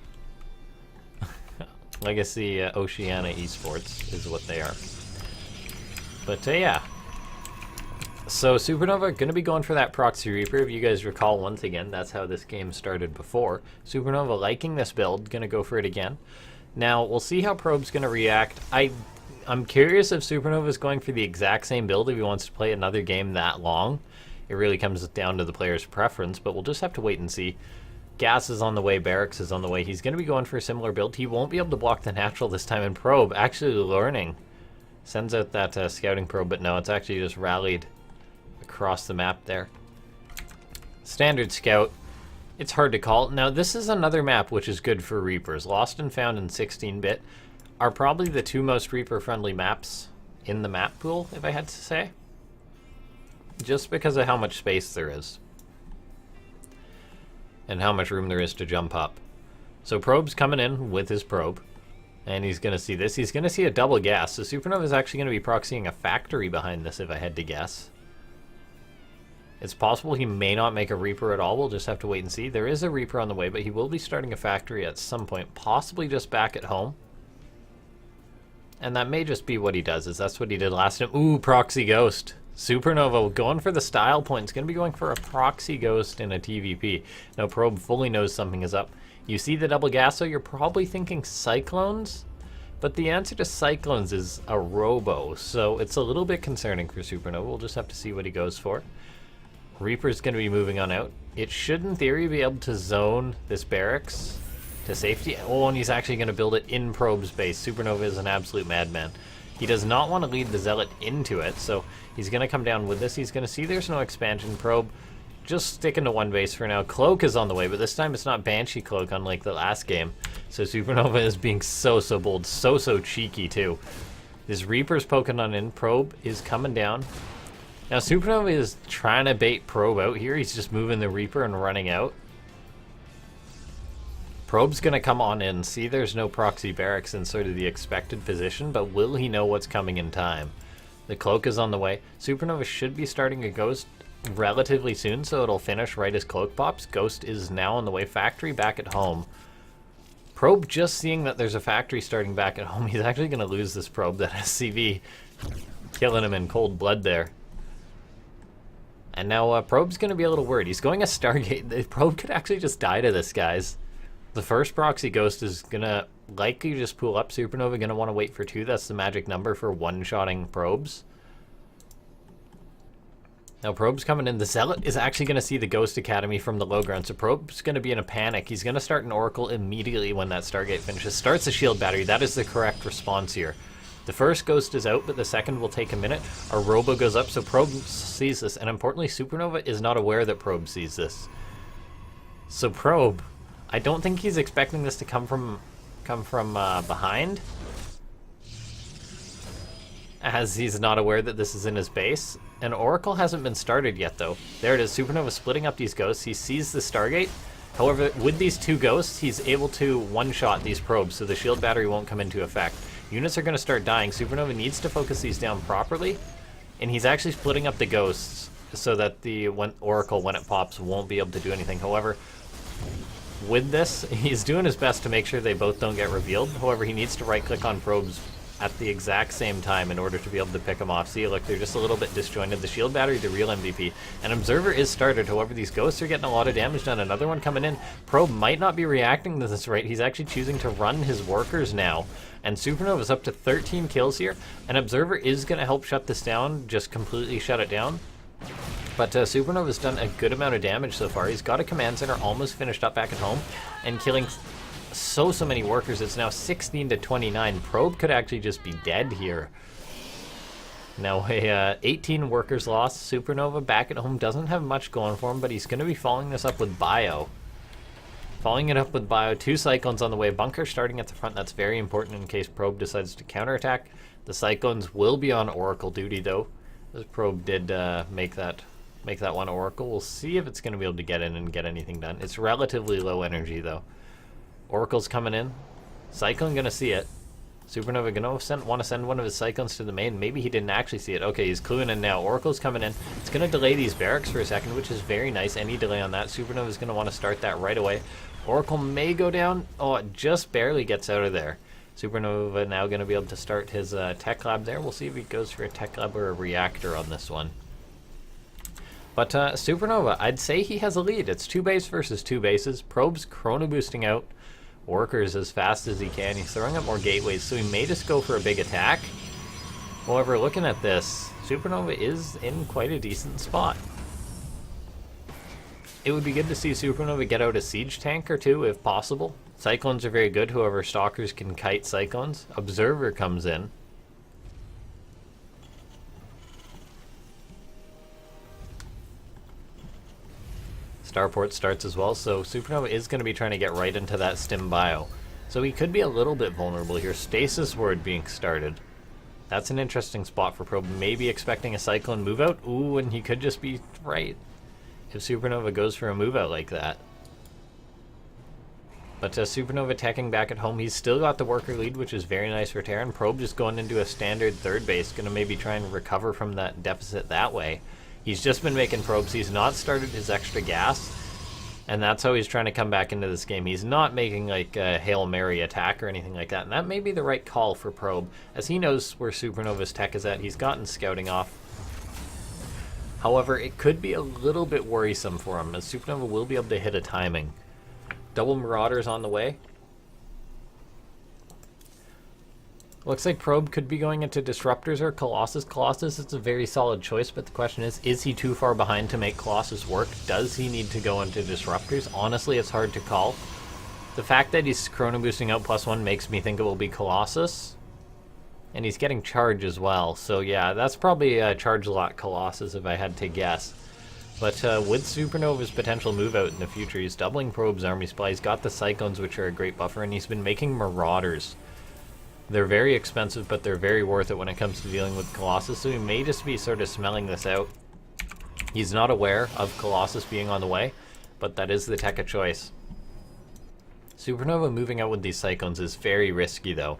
Legacy Oceania Esports is what they are. But yeah. So SuperNova going to be going for that Proxy Reaper. If you guys recall, once again, that's how this game started before. SuperNova liking this build, going to go for it again. Now, we'll see how Probe's going to react. I'm curious if SuperNova is going for the exact same build if he wants to play another game that long. It really comes down to the player's preference, but we'll just have to wait and see. Gas is on the way, Barracks is on the way. He's going to be going for a similar build. He won't be able to block the natural this time, and Probe actually learning. Sends out that scouting probe, but no, it's actually just rallied across the map there. Standard scout. It's hard to call. Now, this is another map which is good for Reapers. Lost and Found and 16-bit are probably the 2 most Reaper-friendly maps in the map pool, if I had to say. Just because of how much space there is. And how much room there is to jump up. So Probe's coming in with his probe. And he's going to see this. He's going to see a double gas. So SuperNova is actually going to be proxying a factory behind this, if I had to guess. It's possible he may not make a Reaper at all. We'll just have to wait and see. There is a Reaper on the way, but he will be starting a factory at some point. Possibly just back at home. And that may just be what he does, is that's what he did last time. Ooh, Proxy Ghost. SuperNova going for the style point. It's going to be going for a Proxy Ghost in a TVP. Now, Probe fully knows something is up. You see the double gas, so you're probably thinking Cyclones, but the answer to Cyclones is a Robo, so it's a little bit concerning for SuperNova. We'll just have to see what he goes for. Reaper's going to be moving on out. It should, in theory, be able to zone this barracks to safety. Oh, and he's actually going to build it in Probe's base. SuperNova is an absolute madman. He does not want to lead the Zealot into it, so he's going to come down with this. He's going to see there's no expansion. Probe just sticking to one base for now. Cloak is on the way, but this time it's not Banshee Cloak, unlike the last game. So SuperNova is being so bold, so cheeky too. This Reaper's poking on in. Probe is coming down. Now SuperNova is trying to bait Probe out here. He's just moving the Reaper and running out. Probe's going to come on in. See, there's no proxy barracks in sort of the expected position, but will he know what's coming in time? The Cloak is on the way. SuperNova should be starting a Ghost relatively soon, so it'll finish right as Cloak pops. Ghost is now on the way. Factory back at home. Probe just seeing that there's a factory starting back at home. He's actually going to lose this probe. That SCV killing him in cold blood there. And now Probe's going to be a little worried. He's going a Stargate. The Probe could actually just die to this, guys. The first Proxy Ghost is going to likely just pull up. SuperNova going to want to wait for 2. That's the magic number for one-shotting probes. Now Probe's coming in. The Zealot is actually going to see the Ghost Academy from the low ground. So Probe's going to be in a panic. He's going to start an Oracle immediately when that Stargate finishes. Starts a shield battery. That is the correct response here. The first Ghost is out, but the second will take a minute. Our Robo goes up, so Probe sees this. And importantly, SuperNova is not aware that Probe sees this. So Probe, I don't think he's expecting this to come from behind, as he's not aware that this is in his base. And Oracle hasn't been started yet, though. There it is. SuperNova splitting up these Ghosts. He sees the Stargate. However, with these 2 Ghosts, he's able to one-shot these probes, so the shield battery won't come into effect. Units are going to start dying. SuperNova needs to focus these down properly, and he's actually splitting up the Ghosts so that the Oracle, when it pops, won't be able to do anything. However, with this, he's doing his best to make sure they both don't get revealed. However, he needs to right-click on probes at the exact same time in order to be able to pick them off. See, look, they're just a little bit disjointed. The shield battery, the real MVP. An Observer is started. However, these Ghosts are getting a lot of damage done. Another one coming in. Probe might not be reacting to this right. He's actually choosing to run his workers now. And SuperNova's up to 13 kills here. An Observer is going to help shut this down, just completely shut it down. But SuperNova's done a good amount of damage so far. He's got a command center almost finished up back at home and killing so many workers. It's now 16 to 29. Probe could actually just be dead here. Now 18 workers lost. SuperNova back at home doesn't have much going for him, but he's going to be following this up with Bio. Following it up with Bio. 2 Cyclones on the way. Bunker starting at the front. That's very important in case Probe decides to counterattack. The Cyclones will be on Oracle duty, though. This Probe did make that one Oracle. We'll see if it's going to be able to get in and get anything done. It's relatively low energy, though. Oracle's coming in. Cyclone gonna see it. SuperNova gonna want to send one of his Cyclones to the main. Maybe he didn't actually see it. Okay, he's cluing in now. Oracle's coming in. It's gonna delay these barracks for a second, which is very nice. Any delay on that, SuperNova's gonna want to start that right away. Oracle may go down. Oh, it just barely gets out of there. SuperNova now gonna be able to start his tech lab there. We'll see if he goes for a tech lab or a reactor on this one. But SuperNova, I'd say he has a lead. It's 2 base versus 2 bases. Probe's chrono boosting out workers as fast as he can. He's throwing up more gateways, so he may just go for a big attack. However, looking at this, SuperNova is in quite a decent spot. It would be good to see SuperNova get out a siege tank or 2 if possible. Cyclones are very good, however, Stalkers can kite Cyclones. Observer comes in. Starport starts as well, so SuperNova is going to be trying to get right into that stim bio. So he could be a little bit vulnerable here. Stasis Word being started. That's an interesting spot for Probe. Maybe expecting a Cyclone move out. Ooh, and he could just be right if SuperNova goes for a move out like that. But SuperNova teching back at home. He's still got the worker lead, which is very nice for Terran. Probe just going into a standard 3rd base. Going to maybe try and recover from that deficit that way. He's just been making probes. He's not started his extra gas, and that's how he's trying to come back into this game. He's not making like a Hail Mary attack or anything like that, and that may be the right call for Probe, as he knows where SuperNova's tech is at. He's gotten scouting off. However, it could be a little bit worrisome for him, as SuperNova will be able to hit a timing. Double Marauders on the way. Looks like Probe could be going into Disruptors or Colossus. Colossus is a very solid choice, but the question is he too far behind to make Colossus work? Does he need to go into Disruptors? Honestly, it's hard to call. The fact that he's chrono boosting out +1 makes me think it will be Colossus. And he's getting Charge as well, so yeah, that's probably a Charge Lot Colossus if I had to guess. But with SuperNova's potential move out in the future, he's doubling Probe's army supply. He's got the Cyclones, which are a great buffer, and he's been making Marauders. They're very expensive, but they're very worth it when it comes to dealing with Colossus, so he may just be sort of smelling this out. He's not aware of Colossus being on the way, but that is the tech of choice. SuperNova moving out with these Cyclones is very risky, though,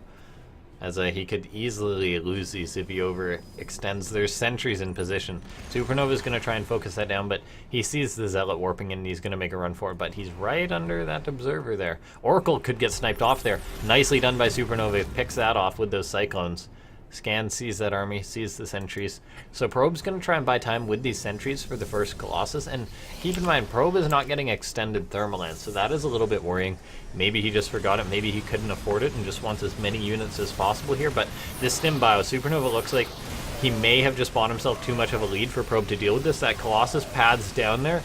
as he could easily lose these if he overextends. There's sentries in position. SuperNova's going to try and focus that down, but he sees the Zealot warping in and he's going to make a run for it, but he's right under that Observer there. Oracle could get sniped off there. Nicely done by SuperNova. Picks that off with those Cyclones. Scan sees that army, sees the sentries. So Probe's going to try and buy time with these sentries for the first Colossus. And keep in mind, Probe is not getting extended Thermalance, so that is a little bit worrying. Maybe he just forgot it, maybe he couldn't afford it and just wants as many units as possible here. But this Stim Bio, SuperNova looks like he may have just bought himself too much of a lead for Probe to deal with this. That Colossus pads down there.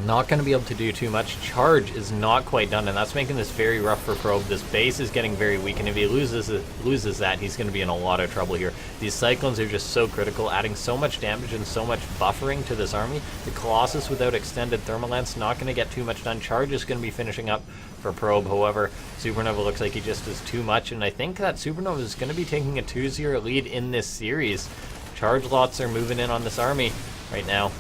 Not going to be able to do too much. Charge is not quite done, and that's making this very rough for Probe. This base is getting very weak, and if he loses that, he's going to be in a lot of trouble here. These Cyclones are just so critical, adding so much damage and so much buffering to this army. The Colossus without extended Thermalance not going to get too much done. Charge is going to be finishing up for Probe. However, SuperNova looks like he just does too much, and I think that SuperNova is going to be taking a 2-0 lead in this series. Charge lots are moving in on this army right now.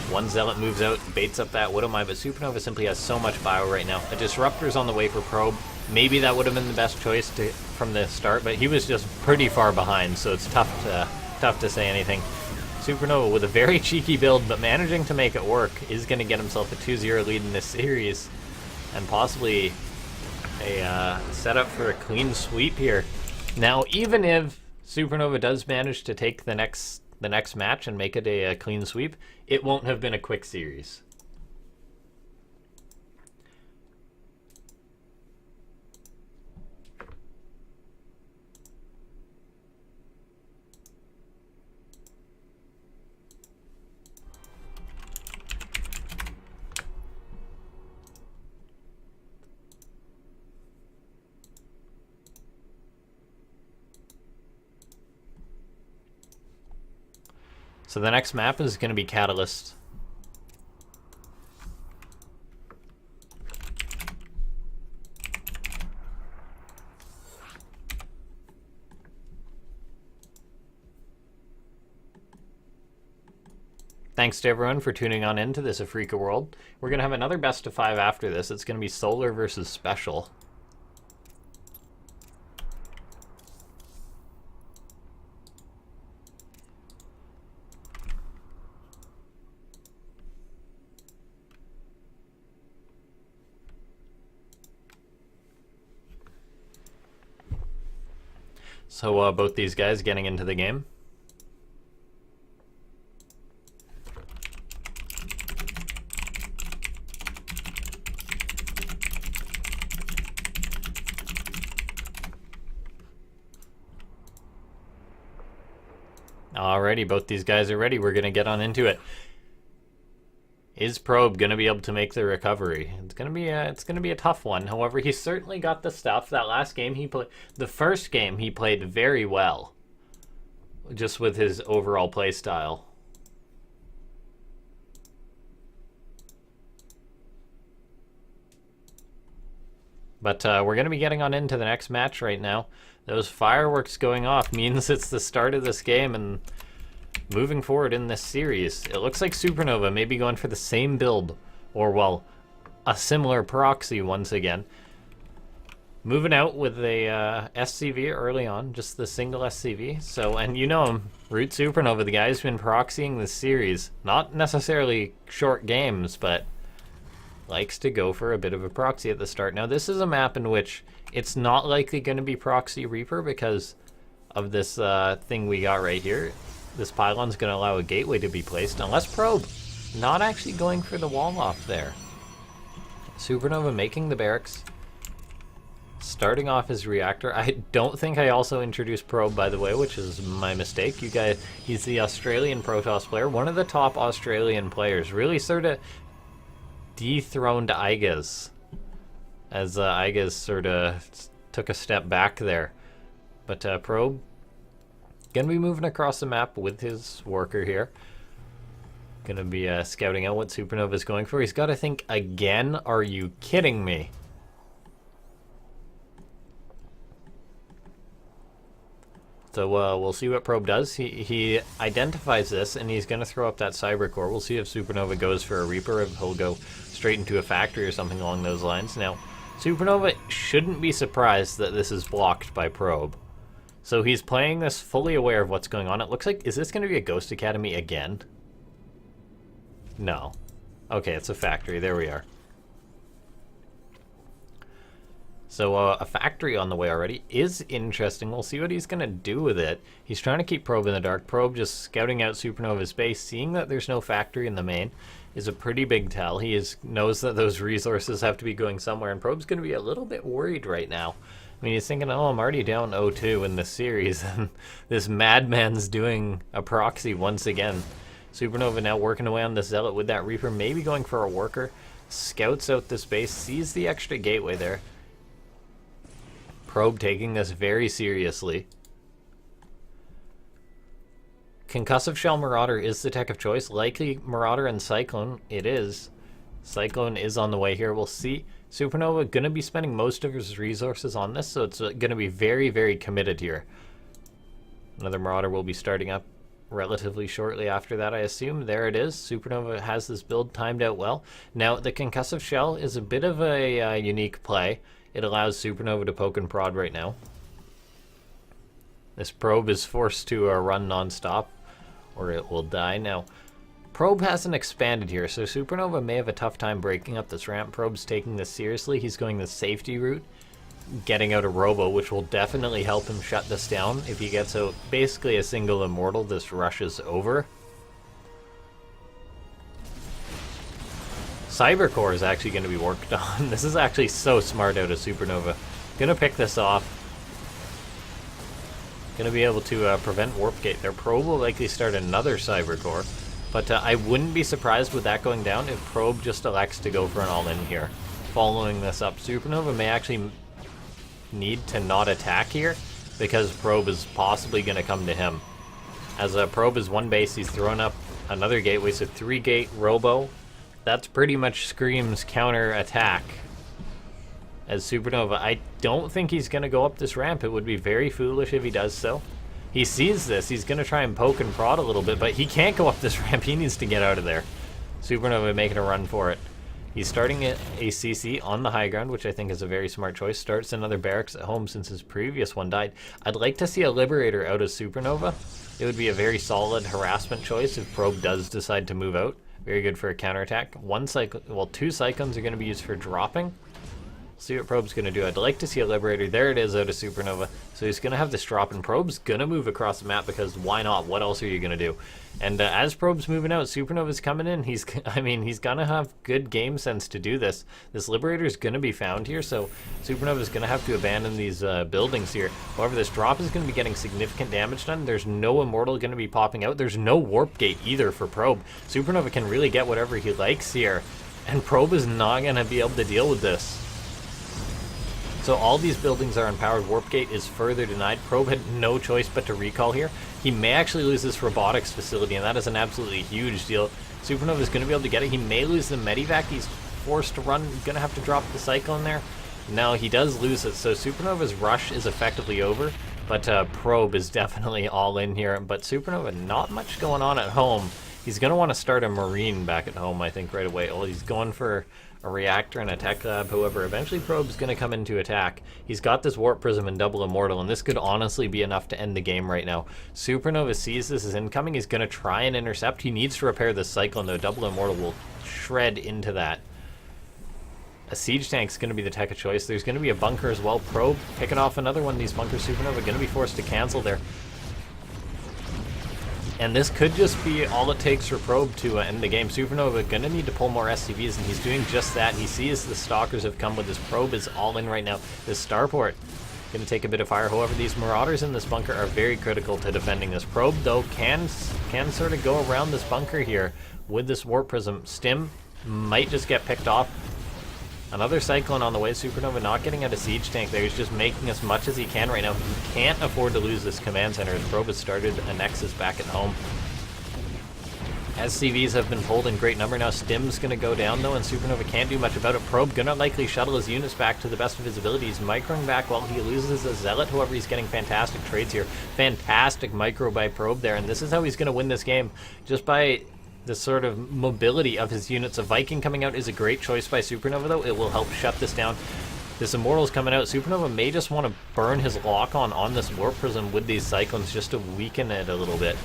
One Zealot moves out, baits up that Widowmine, but SuperNova simply has so much bio right now. A Disruptor's on the way for Probe. Maybe that would have been the best choice from the start, but he was just pretty far behind, so it's tough to say anything. SuperNova with a very cheeky build, but managing to make it work, is going to get himself a 2-0 lead in this series, and possibly a setup for a clean sweep here. Now, even if SuperNova does manage to take the next match and make it a clean sweep, it won't have been a quick series. So the next map is going to be Catalyst. Thanks to everyone for tuning on into this Afreeca world. We're going to have another best of 5 after this. It's going to be Solar versus Special. So both these guys getting into the game. Alrighty, both these guys are ready. We're going to get on into it. Is Probe going to be able to make the recovery? It's going to be a tough one. However, he certainly got the stuff. That last game he played, the first game he played very well, just with his overall play style. But we're going to be getting on into the next match right now. Those fireworks going off means it's the start of this game, and moving forward in this series, it looks like SuperNova may be going for the same build, or, well, a similar proxy once again. Moving out with a SCV early on, just the single SCV. So, and you know him, Root SuperNova, the guy who's been proxying this series. Not necessarily short games, but likes to go for a bit of a proxy at the start. Now, this is a map in which it's not likely going to be Proxy Reaper because of this thing we got right here. This pylon's going to allow a gateway to be placed, unless Probe not actually going for the wall off there. SuperNova making the barracks, starting off his reactor. I don't think I also introduced Probe, by the way, which is my mistake. You guys, he's the Australian Protoss player, one of the top Australian players. Really sort of dethroned LaughNgamez, as LaughNgamez sort of took a step back there. But Probe gonna be moving across the map with his worker here. Gonna be scouting out what SuperNova is going for. He's got to think again. Are you kidding me? So we'll see what Probe does. He identifies this, and he's gonna throw up that Cyber Core. We'll see if SuperNova goes for a Reaper, if he'll go straight into a factory or something along those lines. Now, SuperNova shouldn't be surprised that this is blocked by Probe. So he's playing this fully aware of what's going on. It looks like, is this going to be a Ghost Academy again? No. Okay, it's a factory. There we are. So a factory on the way already is interesting. We'll see what he's going to do with it. He's trying to keep Probe in the dark. Probe just scouting out SuperNova's base, seeing that there's no factory in the main is a pretty big tell. He knows that those resources have to be going somewhere, and Probe's going to be a little bit worried right now. I mean, he's thinking, oh, I'm already down 0-2 in this series, and this madman's doing a proxy once again. SuperNova now working away on the Zealot with that Reaper, maybe going for a worker. Scouts out this base, sees the extra gateway there. Probe taking this very seriously. Concussive Shell Marauder is the tech of choice. Likely Marauder and Cyclone. It is. Cyclone is on the way here. We'll see. SuperNova going to be spending most of his resources on this, so it's going to be very, very committed here. Another Marauder will be starting up relatively shortly after that, I assume. There it is. SuperNova has this build timed out well. Now, the Concussive Shell is a bit of a unique play. It allows SuperNova to poke and prod right now. This Probe is forced to run non-stop, or it will die. Now, Probe hasn't expanded here, so SuperNova may have a tough time breaking up this ramp. Probe's taking this seriously. He's going the safety route, getting out a Robo, which will definitely help him shut this down. If he gets out basically a single Immortal, this rush is over. Cybercore is actually going to be worked on. This is actually so smart out of SuperNova. Gonna pick this off. Gonna be able to prevent Warp Gate there. Probe will likely start another Cybercore, but I wouldn't be surprised with that going down if Probe just elects to go for an all-in here. Following this up, SuperNova may actually need to not attack here because Probe is possibly going to come to him. As Probe is one base, he's thrown up another gateway, so 3-gate Robo. That's pretty much screams counter attack. As SuperNova, I don't think he's going to go up this ramp. It would be very foolish if he does so. He sees this. He's going to try and poke and prod a little bit, but he can't go up this ramp. He needs to get out of there. SuperNova making a run for it. He's starting a CC on the high ground, which I think is a very smart choice. Starts another barracks at home since his previous one died. I'd like to see a Liberator out of SuperNova. It would be a very solid harassment choice if Probe does decide to move out. Very good for a counterattack. Two Cyclones are going to be used for dropping. See what Probe's going to do. I'd like to see a Liberator. There it is out of SuperNova. So he's going to have this drop, and Probe's going to move across the map because why not? What else are you going to do? And as Probe's moving out, SuperNova's coming in. He's going to have good game sense to do this. This Liberator is going to be found here, so SuperNova's going to have to abandon these buildings here. However, this drop is going to be getting significant damage done. There's no Immortal going to be popping out. There's no Warp Gate either for Probe. SuperNova can really get whatever he likes here, and Probe is not going to be able to deal with this. So all these buildings are empowered. Warp Gate is further denied. Probe had no choice but to recall here. He may actually lose this robotics facility, and that is an absolutely huge deal. SuperNova is going to be able to get it. He may lose the Medivac. He's forced to run. Going to have to drop the Cyclone there. No, he does lose it. So SuperNova's rush is effectively over, but Probe is definitely all in here. But SuperNova, not much going on at home. He's going to want to start a Marine back at home, I think, right away. Well, he's going for a reactor and a tech lab. However, eventually Probe's going to come into attack. He's got this Warp Prism and double Immortal, and this could honestly be enough to end the game right now. SuperNova sees this as incoming. He's going to try and intercept. He needs to repair this Cyclone, though. Double Immortal will shred into that. A Siege Tank's going to be the tech of choice. There's going to be a bunker as well. Probe picking off another one of these bunkers. SuperNova going to be forced to cancel there. And this could just be all it takes for Probe to end the game. SuperNova going to need to pull more SCVs, and he's doing just that. He sees the Stalkers have come with this. Probe is all in right now. This Starport going to take a bit of fire. However, these Marauders in this bunker are very critical to defending this. Probe, though, can sort of go around this bunker here with this Warp Prism. Stim might just get picked off. Another Cyclone on the way. SuperNova not getting out a Siege Tank there. He's just making as much as he can right now. He can't afford to lose this command center. As Probe has started a Nexus back at home. SCVs have been pulled in great number now. Stim's going to go down, though, and SuperNova can't do much about it. Probe going to likely shuttle his units back to the best of his abilities. Microing back while he loses a Zealot. However, he's getting fantastic trades here. Fantastic micro by Probe there, and this is how he's going to win this game. Just by the sort of mobility of his units. A Viking coming out is a great choice by SuperNova, though. It will help shut this down. This Immortal's coming out. SuperNova may just want to burn his lock-on on this Warp Prism with these Cyclones just to weaken it a little bit.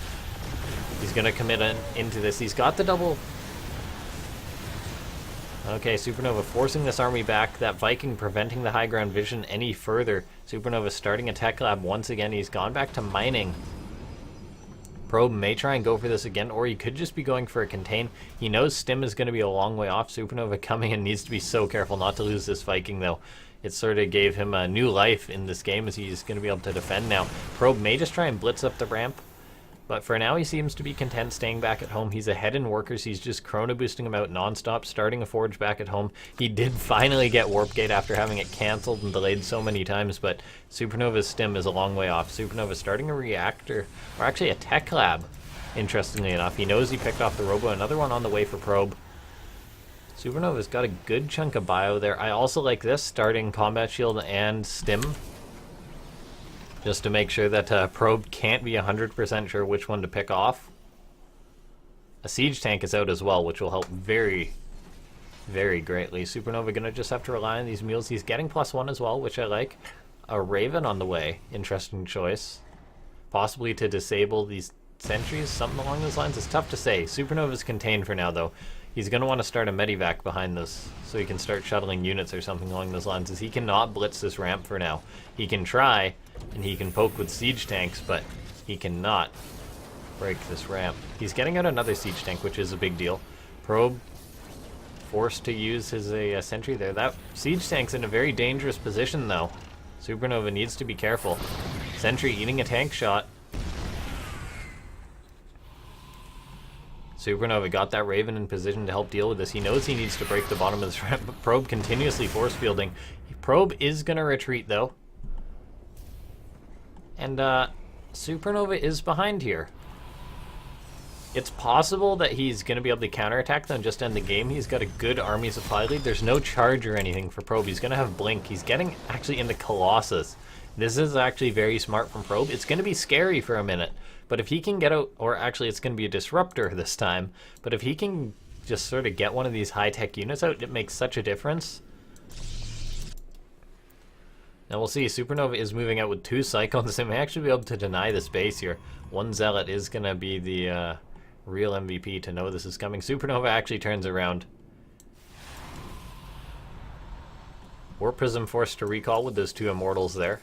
He's going to commit into this. He's got the double... Okay, SuperNova forcing this army back. That Viking preventing the high ground vision any further. SuperNova starting a tech lab once again. He's gone back to mining. Probe may try and go for this again, or he could just be going for a contain. He knows Stim is going to be a long way off. SuperNova coming in, needs to be so careful not to lose this Viking, though. It sort of gave him a new life in this game as he's going to be able to defend now. Probe may just try and blitz up the ramp, but for now he seems to be content staying back at home. He's ahead in workers. He's just chrono boosting him out nonstop, starting a forge back at home. He did finally get Warp Gate after having it cancelled and delayed so many times, but SuperNova's Stim is a long way off. SuperNova starting a reactor, or actually a tech lab, interestingly enough. He knows he picked off the Robo. Another one on the way for Probe. SuperNova's got a good chunk of bio there. I also like this, starting Combat Shield and Stim, just to make sure that Probe can't be 100% sure which one to pick off. A Siege Tank is out as well, which will help very, very greatly. SuperNova going to just have to rely on these mules. He's getting +1 as well, which I like. A Raven on the way. Interesting choice. Possibly to disable these sentries, something along those lines. It's tough to say. SuperNova's contained for now, though. He's going to want to start a Medivac behind this, so he can start shuttling units or something along those lines, as he cannot blitz this ramp for now. He can try, and he can poke with siege tanks, but he cannot break this ramp. He's getting out another siege tank, which is a big deal. Probe forced to use his sentry there. That siege tank's in a very dangerous position, though. SuperNova needs to be careful. Sentry eating a tank shot. SuperNova got that Raven in position to help deal with this. He knows he needs to break the bottom of this ramp, but Probe continuously force fielding. Probe is going to retreat, though. And SuperNova is behind here. It's possible that he's going to be able to counterattack them and just end the game. He's got a good army supply lead. There's no charge or anything for Probe. He's going to have Blink. He's getting actually into Colossus. This is actually very smart from Probe. It's going to be scary for a minute, but if he can get out, or actually it's going to be a Disruptor this time, but if he can just sort of get one of these high-tech units out, it makes such a difference. Now we'll see. SuperNova is moving out with 2 Cyclones. They may actually be able to deny this base here. One Zealot is going to be the real MVP to know this is coming. SuperNova actually turns around. Warp Prism forced to recall with those 2 Immortals there.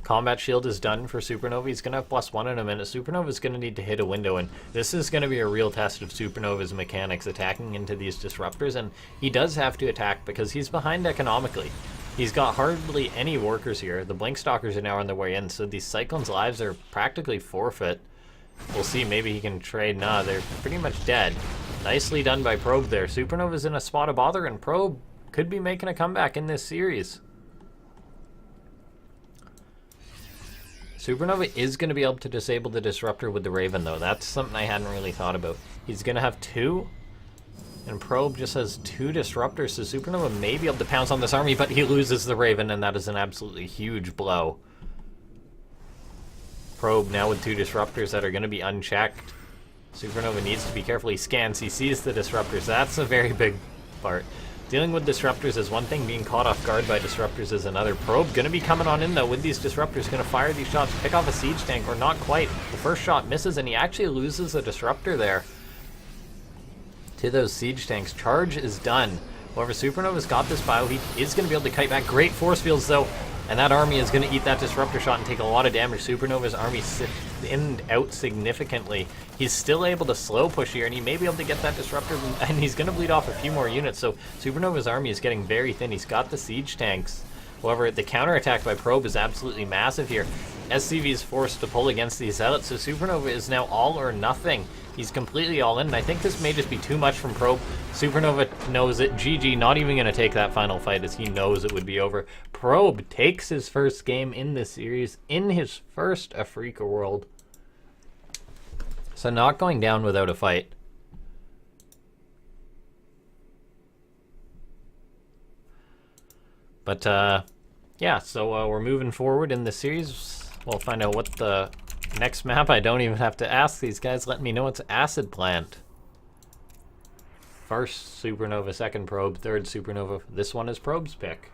Combat Shield is done for SuperNova. He's going to have +1 in a minute. SuperNova's going to need to hit a window, and this is going to be a real test of SuperNova's mechanics, attacking into these Disruptors, and he does have to attack because he's behind economically. He's got hardly any workers here. The Blink Stalkers are now on their way in, so these Cyclones' lives are practically forfeit. We'll see. Maybe he can trade. Nah, they're pretty much dead. Nicely done by Probe there. SuperNova's in a spot of bother, and Probe could be making a comeback in this series. SuperNova is going to be able to disable the Disruptor with the Raven, though. That's something I hadn't really thought about. He's going to have 2, and Probe just has 2 Disruptors, so SuperNova may be able to pounce on this army, but he loses the Raven, and that is an absolutely huge blow. Probe now with 2 Disruptors that are going to be unchecked. SuperNova needs to be careful. He scans, he sees the Disruptors. That's a very big part. Dealing with Disruptors is one thing, being caught off guard by Disruptors is another. Probe going to be coming on in, though, with these Disruptors. Going to fire these shots, pick off a Siege Tank, or not quite. The first shot misses, and he actually loses a Disruptor there to those Siege Tanks. Charge is done. However, SuperNova's got this bio. He is going to be able to kite back. Great force fields, though, and that army is going to eat that Disruptor shot and take a lot of damage. SuperNova's army thinned out significantly. He's still able to slow push here, and he may be able to get that Disruptor, and he's going to bleed off a few more units, so SuperNova's army is getting very thin. He's got the Siege Tanks. However, the counterattack by Probe is absolutely massive here. SCV is forced to pull against these Zealots, so SuperNova is now all or nothing. He's completely all in, and I think this may just be too much from Probe. SuperNova knows it. GG, not even going to take that final fight, as he knows it would be over. Probe takes his first game in this series, in his first Afreeca World. So not going down without a fight. But, yeah, so we're moving forward in the series. We'll find out what the next map. I don't even have to ask these guys. Let me know it's Acid Plant. First SuperNova, second Probe, third SuperNova. This one is Probe's pick.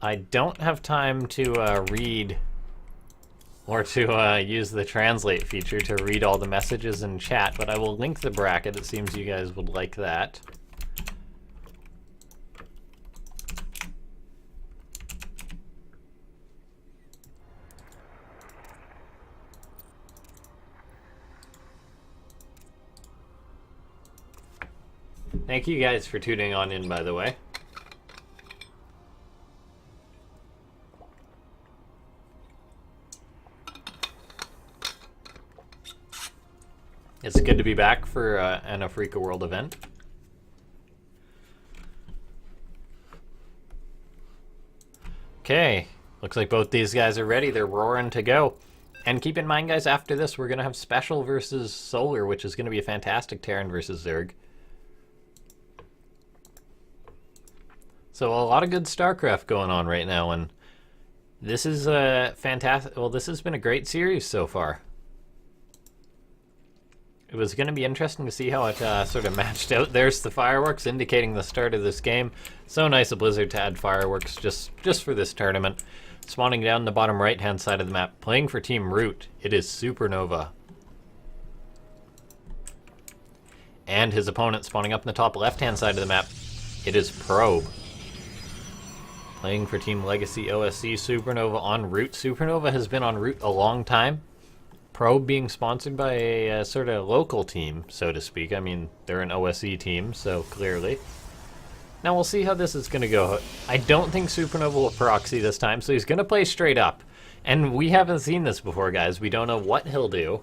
I don't have time to read or to use the translate feature to read all the messages in chat, but I will link the bracket. It seems you guys would like that. Thank you guys for tuning on in, by the way. It's good to be back for an Afreeca World event. Okay, looks like both these guys are ready. They're roaring to go. And keep in mind, guys, after this, we're going to have Special versus Solar, which is going to be a fantastic Terran versus Zerg. So a lot of good StarCraft going on right now, and this is a fantastic. Well, this has been a great series so far. It was going to be interesting to see how it sort of matched out. There's the fireworks indicating the start of this game. So nice of Blizzard to add fireworks just for this tournament. Spawning down the bottom right-hand side of the map, playing for Team Root, it is SuperNova. And his opponent spawning up in the top left-hand side of the map, it is Probe. Playing for Team Legacy OSC, SuperNova on Root. SuperNova has been on Root a long time. Probe being sponsored by a sort of local team, so to speak. I mean, they're an OSE team, so clearly. Now we'll see how this is going to go. I don't think SuperNova will proxy this time, so he's going to play straight up. And we haven't seen this before, guys. We don't know what he'll do.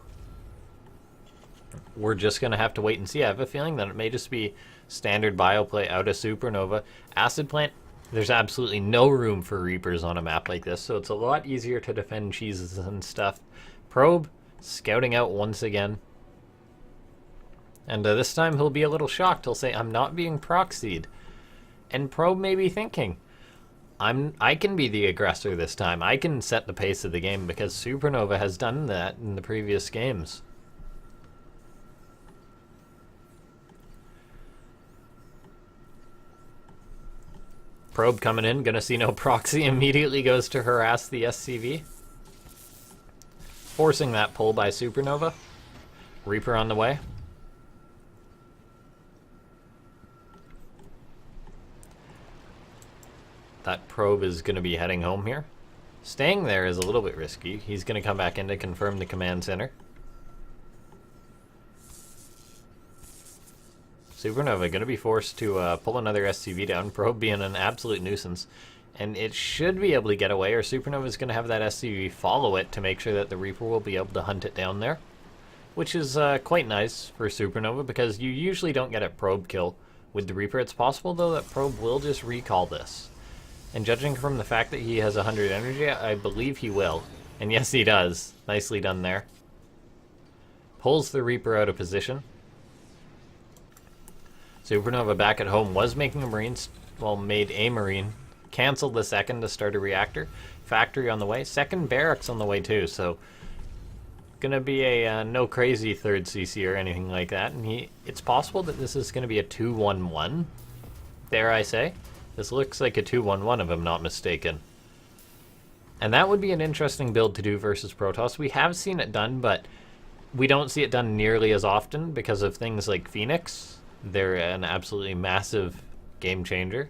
We're just going to have to wait and see. I have a feeling that it may just be standard bio play out of SuperNova. Acid Plant, there's absolutely no room for Reapers on a map like this, so it's a lot easier to defend cheeses and stuff. Probe, scouting out once again. And this time he'll be a little shocked. He'll say, I'm not being proxied. And Probe may be thinking, I can be the aggressor this time. I can set the pace of the game because SuperNova has done that in the previous games. Probe coming in, gonna see no proxy, immediately goes to harass the SCV. Forcing that pull by SuperNova. Reaper on the way. That Probe is going to be heading home here. Staying there is a little bit risky. He's going to come back in to confirm the command center. SuperNova going to be forced to pull another SCV down. Probe being an absolute nuisance. And it should be able to get away, or SuperNova is going to have that SCV follow it to make sure that the Reaper will be able to hunt it down there. Which is quite nice for SuperNova, because you usually don't get a Probe kill with the Reaper. It's possible, though, that Probe will just recall this. And judging from the fact that he has 100 energy, I believe he will. And yes, he does. Nicely done there. Pulls the Reaper out of position. SuperNova back at home was making a Marine, well, made a Marine. Canceled the second to start a reactor. Factory on the way. Second barracks on the way too, so gonna be a no crazy third CC or anything like that. And it's possible that this is gonna be a 2-1-1. Dare I say? This looks like a 2-1-1 if I'm not mistaken. And that would be an interesting build to do versus Protoss. We have seen it done, but we don't see it done nearly as often because of things like Phoenix. They're an absolutely massive game changer.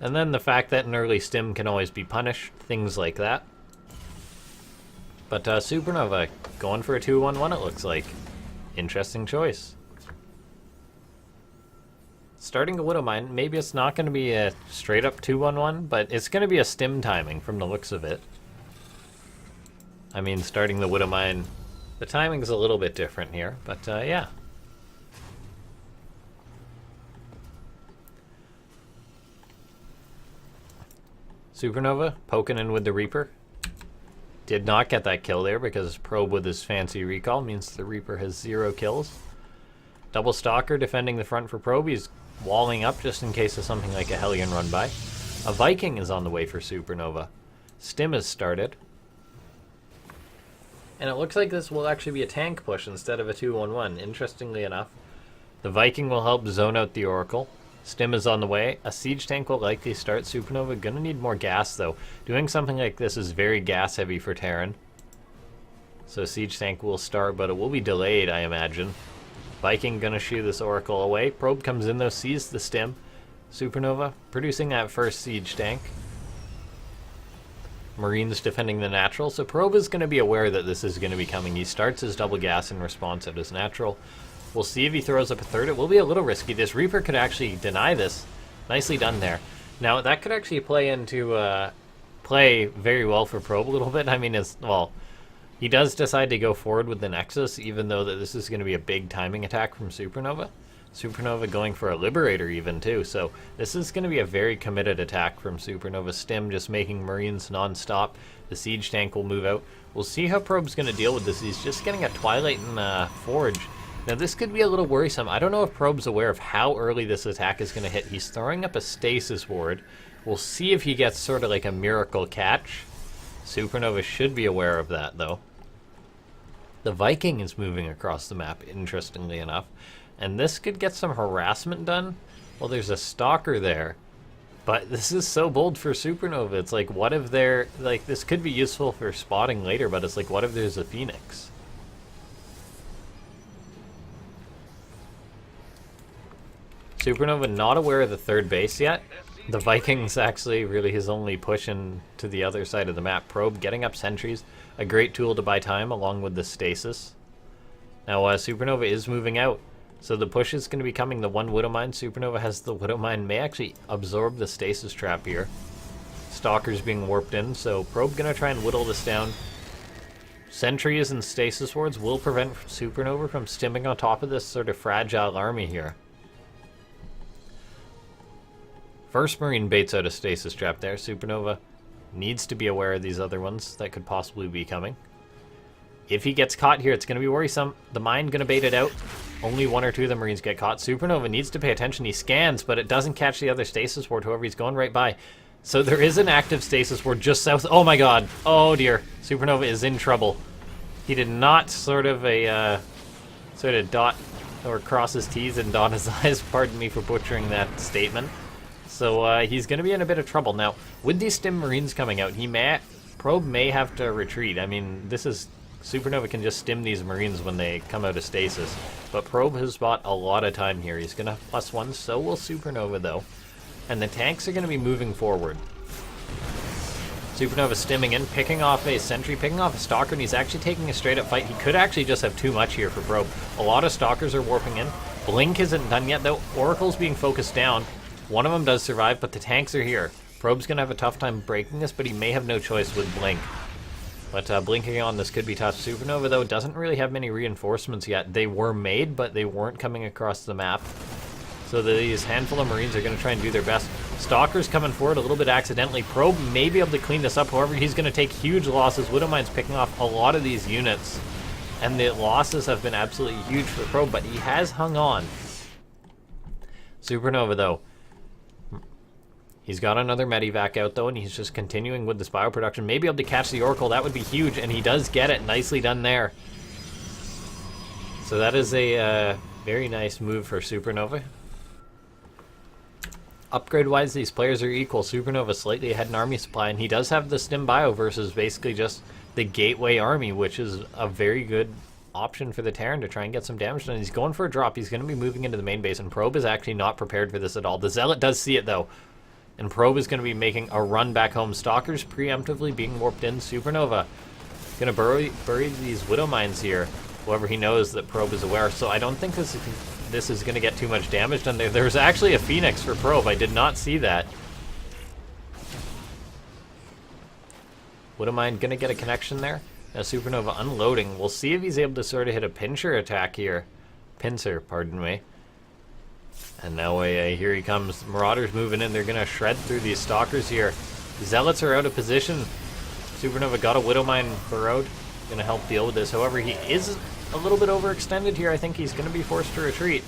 And then the fact that an early stim can always be punished, things like that. But SuperNova going for a 2-1-1 it looks like. Interesting choice. Starting a Widow Mine, maybe it's not going to be a straight up 2-1-1, but it's going to be a stim timing from the looks of it. I mean, starting the Widow Mine, the timing's a little bit different here, but yeah. SuperNova poking in with the Reaper. Did not get that kill there because Probe with his fancy recall means the Reaper has 0 kills. Double Stalker defending the front for Probe. He's walling up just in case of something like a Hellion run by. A Viking is on the way for SuperNova. Stim has started. And it looks like this will actually be a tank push instead of a 2-1-1, interestingly enough. The Viking will help zone out the Oracle. Stim is on the way. A siege tank will likely start. SuperNova gonna need more gas though. Doing something like this is very gas heavy for Terran. So siege tank will start, but it will be delayed, I imagine. Viking gonna shoo this Oracle away. Probe comes in though, sees the Stim. SuperNova producing that first siege tank. Marines defending the natural, so Probe is going to be aware that this is going to be coming. He starts his double gas in response at his natural. We'll see if he throws up a third. It will be a little risky. This Reaper could actually deny this. Nicely done there. Now, that could actually play very well for Probe a little bit. I mean, well, he does decide to go forward with the Nexus, even though that this is going to be a big timing attack from SuperNova. SuperNova going for a Liberator even too, so this is going to be a very committed attack from SuperNova. Stim just making Marines non-stop. The siege tank will move out. We'll see how Probe's going to deal with this. He's just getting a Twilight and Forge. Now this could be a little worrisome. I don't know if Probe's aware of how early this attack is going to hit. He's throwing up a Stasis Ward. We'll see if he gets sort of like a miracle catch. SuperNova should be aware of that though. The Viking is moving across the map, interestingly enough. And this could get some harassment done. Well, there's a Stalker there. But this is so bold for SuperNova. It's like, what if they're... Like, this could be useful for spotting later, but it's like, what if there's a Phoenix? SuperNova not aware of the third base yet. The Vikings actually really his only push in to the other side of the map. Probe getting up sentries. A great tool to buy time, along with the Stasis. Now, SuperNova is moving out. So the push is going to be coming. The one Widow Mine. SuperNova has the Widow Mine. May actually absorb the Stasis Trap here. Stalker's being warped in. So Probe going to try and whittle this down. Sentries and Stasis Wards will prevent SuperNova from stimming on top of this sort of fragile army here. First Marine baits out a Stasis Trap there. SuperNova needs to be aware of these other ones that could possibly be coming. If he gets caught here, it's going to be worrisome. The mine going to bait it out. Only one or two of the Marines get caught. SuperNova needs to pay attention. He scans, but it doesn't catch the other Stasis Ward. However, he's going right by. So there is an active Stasis Ward just south. Oh my god. Oh dear. SuperNova is in trouble. He did not sort of dot or cross his T's and dot his I's. Pardon me for butchering that statement. So he's going to be in a bit of trouble. Now, with these Stim Marines coming out, Probe may have to retreat. I mean, this is... SuperNova can just stim these Marines when they come out of stasis. But Probe has bought a lot of time here. He's going to +1, so will SuperNova though. And the tanks are going to be moving forward. SuperNova stimming in, picking off a sentry, picking off a Stalker, and he's actually taking a straight up fight. He could actually just have too much here for Probe. A lot of Stalkers are warping in. Blink isn't done yet though. Oracle's being focused down. One of them does survive, but the tanks are here. Probe's going to have a tough time breaking this, but he may have no choice with Blink. But blinking on this could be tough. SuperNova, though, doesn't really have many reinforcements yet. They were made, but they weren't coming across the map. So these handful of Marines are going to try and do their best. Stalker's coming forward a little bit accidentally. Probe may be able to clean this up. However, he's going to take huge losses. Widow Mine's picking off a lot of these units. And the losses have been absolutely huge for Probe, but he has hung on. SuperNova, though. He's got another Medivac out, though, and he's just continuing with this bioproduction. Maybe able to catch the Oracle. That would be huge, and he does get it. Nicely done there. So that is a very nice move for SuperNova. Upgrade-wise, these players are equal. SuperNova slightly ahead in army supply, and he does have the Stim Bio versus basically just the Gateway Army, which is a very good option for the Terran to try and get some damage done. He's going for a drop. He's going to be moving into the main base, and Probe is actually not prepared for this at all. The Zealot does see it, though. And Probe is going to be making a run back home. Stalkers preemptively being warped in. SuperNova going to bury these Widow Mines here. However, he knows that Probe is aware. So I don't think this is going to get too much damage done there. There's actually a Phoenix for Probe. I did not see that. Widow Mine going to get a connection there. Now SuperNova unloading. We'll see if he's able to sort of hit a pincer attack here. Pincer, pardon me. And now here he comes. Marauders moving in. They're going to shred through these Stalkers here. Zealots are out of position. SuperNova got a Widow Mine burrowed. Going to help deal with this. However, he is a little bit overextended here. I think he's going to be forced to retreat.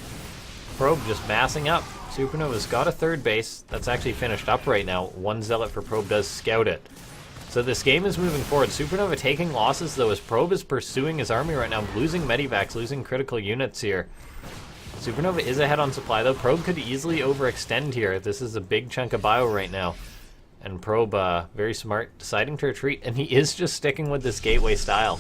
Probe just massing up. SuperNova's got a third base that's actually finished up right now. One Zealot for Probe does scout it. So this game is moving forward. SuperNova taking losses, though, as Probe is pursuing his army right now, losing medivacs, losing critical units here. SuperNova is ahead on supply, though. Probe could easily overextend here. This is a big chunk of bio right now. And Probe, very smart, deciding to retreat, and he is just sticking with this gateway style.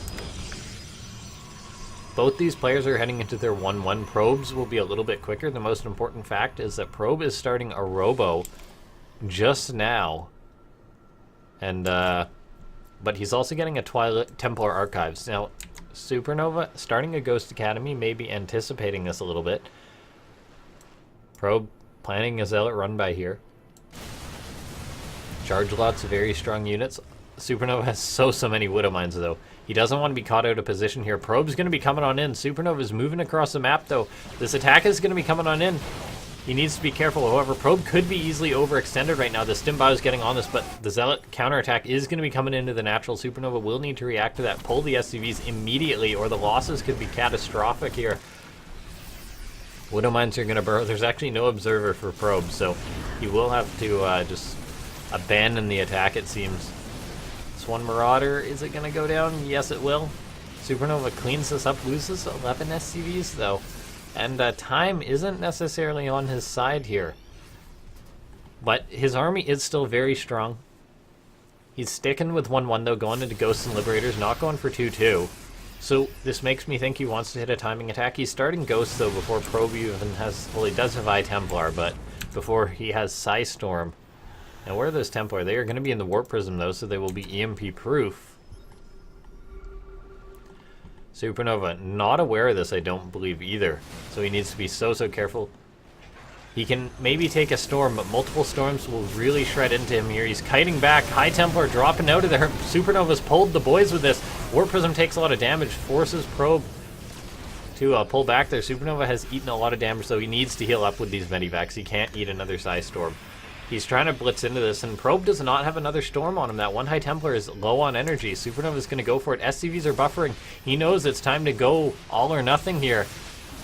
Both these players are heading into their 1-1. Probes will be a little bit quicker. The most important fact is that Probe is starting a Robo just now. And, but he's also getting a Twilight Templar Archives. Now, SuperNova starting a Ghost Academy, maybe anticipating this a little bit. Probe planning a Zealot run by here. Charge lots of very strong units. SuperNova has so many Widow Mines, though. He doesn't want to be caught out of position here. Probe's going to be coming on in. SuperNova is moving across the map, though. This attack is going to be coming on in. He needs to be careful. However, Probe could be easily overextended right now. The Stim Bio is getting on this, but the Zealot counterattack is going to be coming into the natural. SuperNova will need to react to that, pull the SCVs immediately, or the losses could be catastrophic here. Widow Mines are going to burrow. There's actually no observer for Probe, so he will have to just abandon the attack, it seems. This one Marauder, is it going to go down? Yes, it will. SuperNova cleans this up, loses 11 SCVs, though. And time isn't necessarily on his side here. But his army is still very strong. He's sticking with 1-1, though, going into Ghosts and Liberators, not going for 2-2. So this makes me think he wants to hit a timing attack. He's starting Ghosts, though, before Probe even has... Well, he does have Eye Templar, but before he has Psystorm. Now, where are those Templar? They are going to be in the Warp Prism, though, so they will be EMP-proof. SuperNova, not aware of this, I don't believe, either. So he needs to be so careful. He can maybe take a storm, but multiple storms will really shred into him here. He's kiting back. High Templar dropping out of there. SuperNova's pulled the boys with this. Warp Prism takes a lot of damage, forces Probe to pull back there. SuperNova has eaten a lot of damage, so he needs to heal up with these medivacs. He can't eat another Psystorm. He's trying to blitz into this, and Probe does not have another storm on him. That one High Templar is low on energy. SuperNova is going to go for it. SCVs are buffering. He knows it's time to go all or nothing here.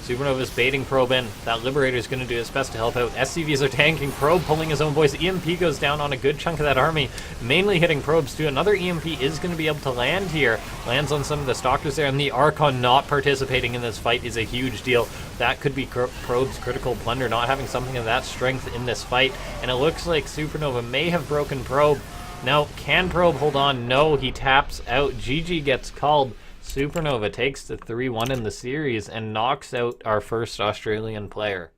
SuperNova is baiting Probe in. That Liberator is going to do his best to help out. SCVs are tanking. Probe pulling his own boys. EMP goes down on a good chunk of that army, mainly hitting Probes too. Another EMP is going to be able to land here. Lands on some of the Stalkers there, and the Archon not participating in this fight is a huge deal. That could be Probe's critical plunder, not having something of that strength in this fight. And it looks like SuperNova may have broken Probe. Now, can Probe hold on? No, he taps out. GG gets called. SuperNova takes the 3-1 in the series and knocks out our first Australian player.